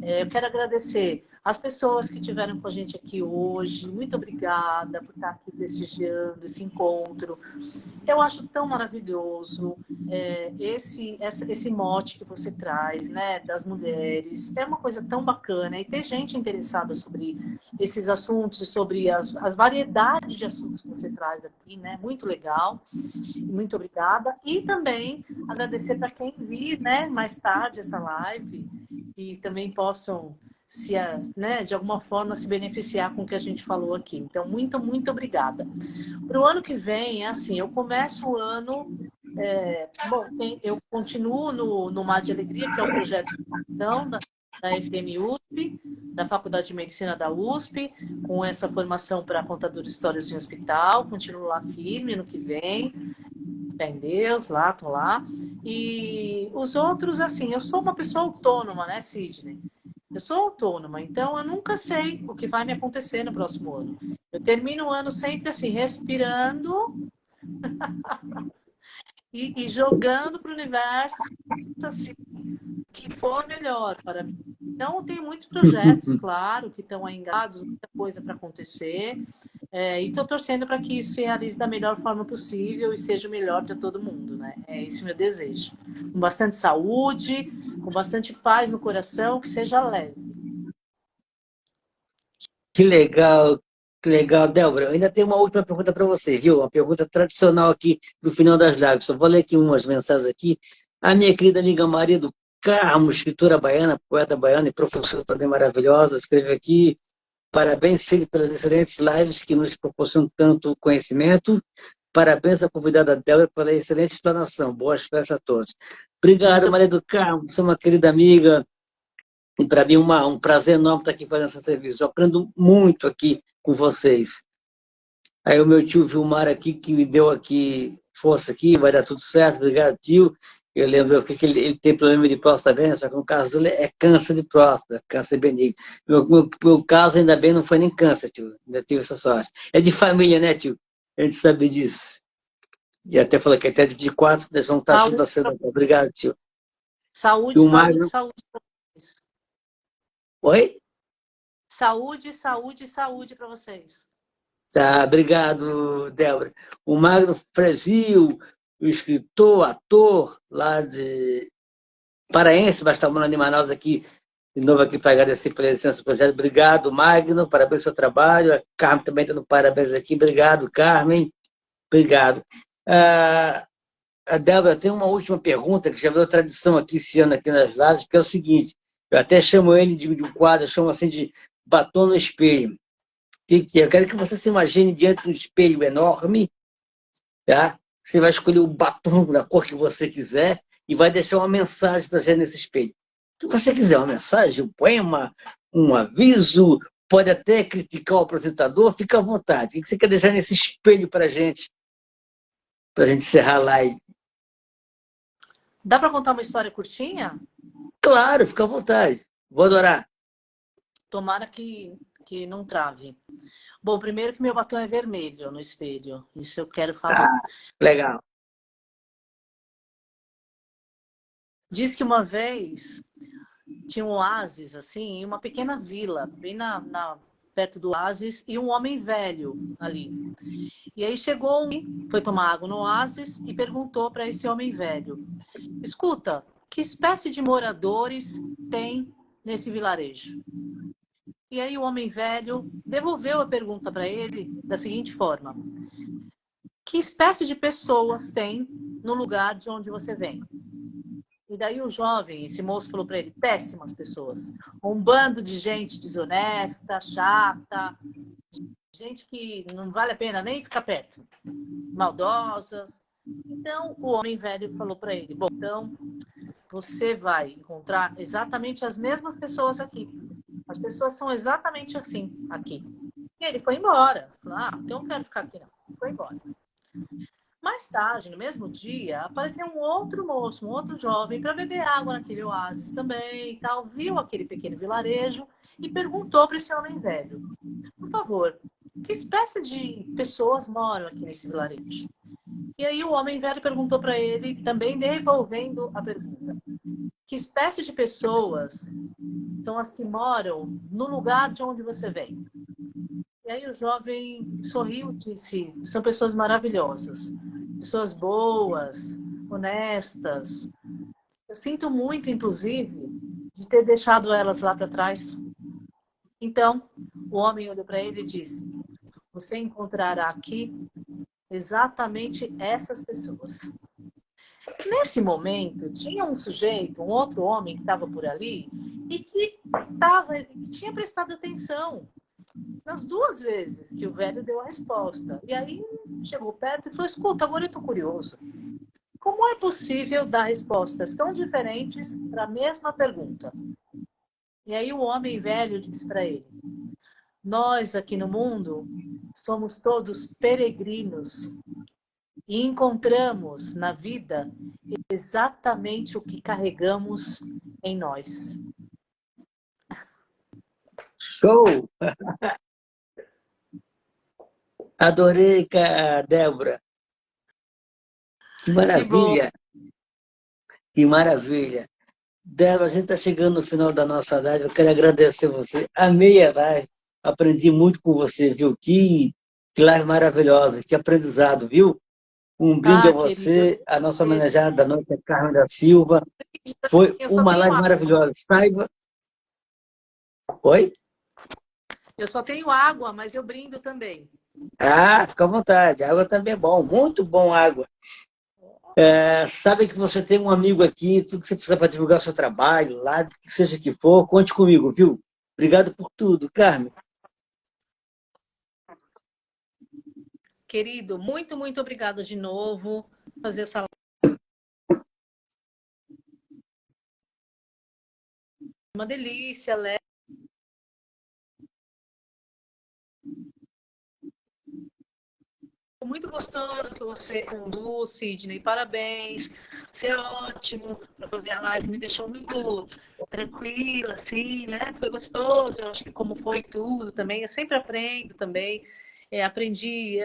B: Eu quero agradecer as pessoas que estiveram com a gente aqui hoje. Muito obrigada por estar aqui prestigiando esse encontro. Eu acho tão maravilhoso esse mote que você traz, né, das mulheres. É uma coisa tão bacana. E ter gente interessada sobre esses assuntos, sobre as variedades de assuntos que você traz aqui, né? Muito legal. Muito obrigada. E também agradecer para quem vir, né, mais tarde essa live e também possam né, de alguma forma se beneficiar com o que a gente falou aqui. Então, muito, muito obrigada. Para o ano que vem, é assim, eu começo o ano... eu continuo no Mar de Alegria, que é o projeto de extensão da FMUSP, da Faculdade de Medicina da USP, com essa formação para contador de histórias em hospital. Continuo lá firme no que vem. Fé em Deus, lá, tô lá. E os outros, assim, eu sou uma pessoa autônoma, né, Sidney? Eu sou autônoma, então eu nunca sei o que vai me acontecer no próximo ano. Eu termino o ano sempre assim, respirando e jogando para o universo assim, que for melhor para mim. Então, eu tenho muitos projetos, claro, que estão aí engajados, muita coisa para acontecer. E estou torcendo para que isso se realize da melhor forma possível e seja o melhor para todo mundo, né? É esse o meu desejo. Com bastante saúde, com bastante paz no coração, que seja leve.
A: Que legal, Débora. Eu ainda tenho uma última pergunta para você, viu? Uma pergunta tradicional aqui do final das lives. Só vou ler aqui umas mensagens aqui. A minha querida amiga Maria do Carmo, escritora baiana, poeta baiana e professora também maravilhosa, escreve aqui: parabéns, Cílio, pelas excelentes lives que nos proporcionam tanto conhecimento. Parabéns à convidada Débora pela excelente explanação. Boas festas a todos. Obrigado, Maria do Carmo. Você é uma querida amiga. E para mim um prazer enorme estar aqui fazendo essa entrevista. Eu aprendo muito aqui com vocês. Aí o meu tio Vilmar aqui, que me deu aqui força aqui, vai dar tudo certo. Obrigado, tio. Eu lembro que ele tem problema de próstata também, só que no caso dele é câncer de próstata, câncer benigno. Meu caso, ainda bem, não foi nem câncer, tio. Ainda tive essa sorte. É de família, né, tio? A gente sabe disso. E até falou que até de quatro, nós vamos estar juntos
B: Saúde,
A: cedo. Obrigado, tio.
B: saúde,
A: Vilmar,
B: saúde, saúde para vocês.
A: oi?
B: Saúde, saúde, saúde para vocês.
A: Tá, obrigado, Débora. O Magno Frezil, o escritor, ator lá de paraense, mas está morando em Manaus aqui, de novo aqui para agradecer pela licença do projeto. Obrigado, Magno, parabéns pelo seu trabalho. A Carmen também está dando parabéns aqui. Obrigado, Carmen. Obrigado. A Débora, tem uma última pergunta que já virou tradição aqui esse ano aqui nas lives, que é o seguinte, eu até chamo ele de um quadro, eu chamo assim de batom no espelho. Que é? Eu quero que você se imagine diante de um espelho enorme, tá? Você vai escolher o batom da cor que você quiser e vai deixar uma mensagem para gente nesse espelho. Se você quiser uma mensagem, um poema, um aviso, pode até criticar o apresentador, fica à vontade. O que você quer deixar nesse espelho para gente encerrar a live?
B: Dá para contar uma história curtinha?
A: Claro, fica à vontade. Vou adorar.
B: Tomara que não trave. Bom, primeiro que meu batom é vermelho no espelho. Isso eu quero falar.
A: Ah, legal.
B: Diz que uma vez tinha um oásis, assim, em uma pequena vila, bem perto do oásis, e um homem velho ali. E aí chegou foi tomar água no oásis e perguntou para esse homem velho: escuta, que espécie de moradores tem nesse vilarejo? E aí o homem velho devolveu a pergunta para ele da seguinte forma: que espécie de pessoas tem no lugar de onde você vem? E daí o jovem, esse moço, falou para ele: péssimas pessoas. Um bando de gente desonesta, chata, gente que não vale a pena nem ficar perto, maldosas. Então o homem velho falou para ele: bom, então você vai encontrar exatamente as mesmas pessoas aqui. As pessoas são exatamente assim aqui. E ele foi embora. Falou, então eu não quero ficar aqui não. Foi embora. Mais tarde, no mesmo dia, apareceu um outro moço, um outro jovem, para beber água naquele oásis também e tal. Viu aquele pequeno vilarejo e perguntou para esse homem velho: por favor, que espécie de pessoas moram aqui nesse vilarejo? E aí o homem velho perguntou para ele, também devolvendo a pergunta: que espécie de pessoas são as que moram no lugar de onde você vem? E aí o jovem sorriu e disse: são pessoas maravilhosas, pessoas boas, honestas. Eu sinto muito, inclusive, de ter deixado elas lá para trás. Então, o homem olhou para ele e disse: você encontrará aqui exatamente essas pessoas. Nesse momento, tinha um sujeito, um outro homem que estava por ali e que tinha prestado atenção nas duas vezes que o velho deu a resposta. E aí chegou perto e falou: escuta, agora eu estou curioso. Como é possível dar respostas tão diferentes para a mesma pergunta? E aí o homem velho disse para ele: nós aqui no mundo somos todos peregrinos e encontramos na vida exatamente o que carregamos em nós.
A: Show! Adorei, Débora. Que
B: Que bom.
A: maravilha! Que maravilha! Débora, a gente está chegando no final da nossa live. Eu quero agradecer você. Amei a live. Aprendi muito com você, viu? Que live maravilhosa, que aprendizado, viu? Um brinde a
B: Querido,
A: você, a nossa homenageada da noite, a Carmen da Silva. Foi
B: eu só
A: uma
B: tenho
A: live
B: água.
A: maravilhosa. Saiba. Oi?
B: Eu só tenho água, mas eu brindo também.
A: Fica à vontade. A água também é bom. Muito bom água. Sabe que você tem um amigo aqui, tudo que você precisa para divulgar o seu trabalho, lá, que seja que for, conte comigo, viu? Obrigado por tudo, Carmen.
B: Querido, muito, muito obrigada de novo por fazer essa live. Uma delícia, Léo. Muito gostoso que você conduz, Sidney. Parabéns. Você é ótimo para fazer a live. Me deixou muito tranquila, assim, né? Foi gostoso. Eu acho que como foi tudo também. Eu sempre aprendo também. Aprendi.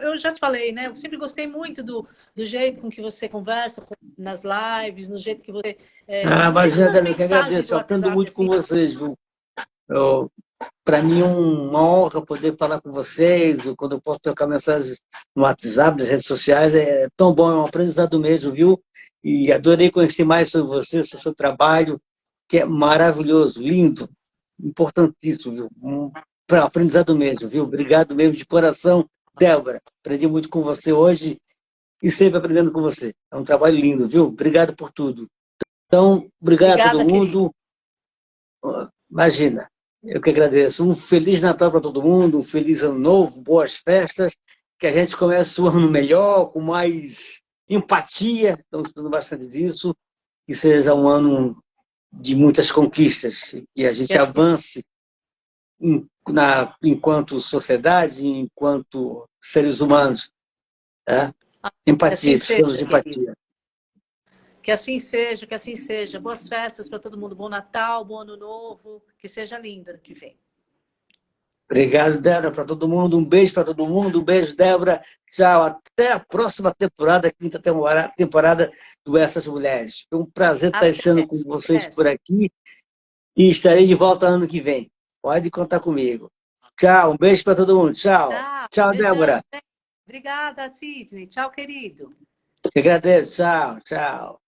B: Eu já te falei, né? Eu sempre gostei muito do jeito com que você conversa nas lives, no jeito que você. Mesmo
A: Imagina,
B: nas
A: Débora, que
B: mensagens
A: agradeço.
B: do
A: Eu aprendo
B: WhatsApp,
A: muito com
B: assim.
A: vocês, viu? Para mim é uma honra poder falar com vocês, quando eu posso trocar mensagens no WhatsApp, nas redes sociais, é tão bom, é um aprendizado mesmo, viu? E adorei conhecer mais sobre você, sobre o seu trabalho, que é maravilhoso, lindo, importantíssimo, viu? Aprendizado mesmo, viu? Obrigado mesmo de coração, Débora. Aprendi muito com você hoje e sempre aprendendo com você. É um trabalho lindo, viu? Obrigado por tudo. Então, obrigado a todo
B: Obrigada, querido.
A: mundo. Imagina, eu que agradeço. Um Feliz Natal para todo mundo, um Feliz Ano Novo, boas festas, que a gente comece o ano melhor, com mais empatia, estamos estudando bastante disso, que seja um ano de muitas conquistas, que a
B: Que
A: gente
B: assim,
A: avance enquanto sociedade, enquanto seres humanos. Tá?
B: que assim
A: Empatia, precisamos
B: seja,
A: de
B: querido.
A: empatia.
B: Que assim seja, que assim seja. Boas festas para todo mundo. Bom Natal, bom Ano Novo. Que seja lindo ano que vem.
A: Obrigado, Débora, para todo mundo. Um beijo para todo mundo. Um beijo, Débora. Tchau. Até a próxima temporada, quinta temporada do Essas Mulheres. Foi um prazer estar esse ano
B: Até,
A: com vocês por
B: sucesso.
A: aqui e estarei de volta ano que vem. Pode contar comigo. Tchau. Um beijo para todo mundo. Tchau.
B: Tchau,
A: Tchau,
B: beijão.
A: Débora.
B: Obrigada, Sidney. Tchau, querido.
A: Te agradeço. Tchau, tchau.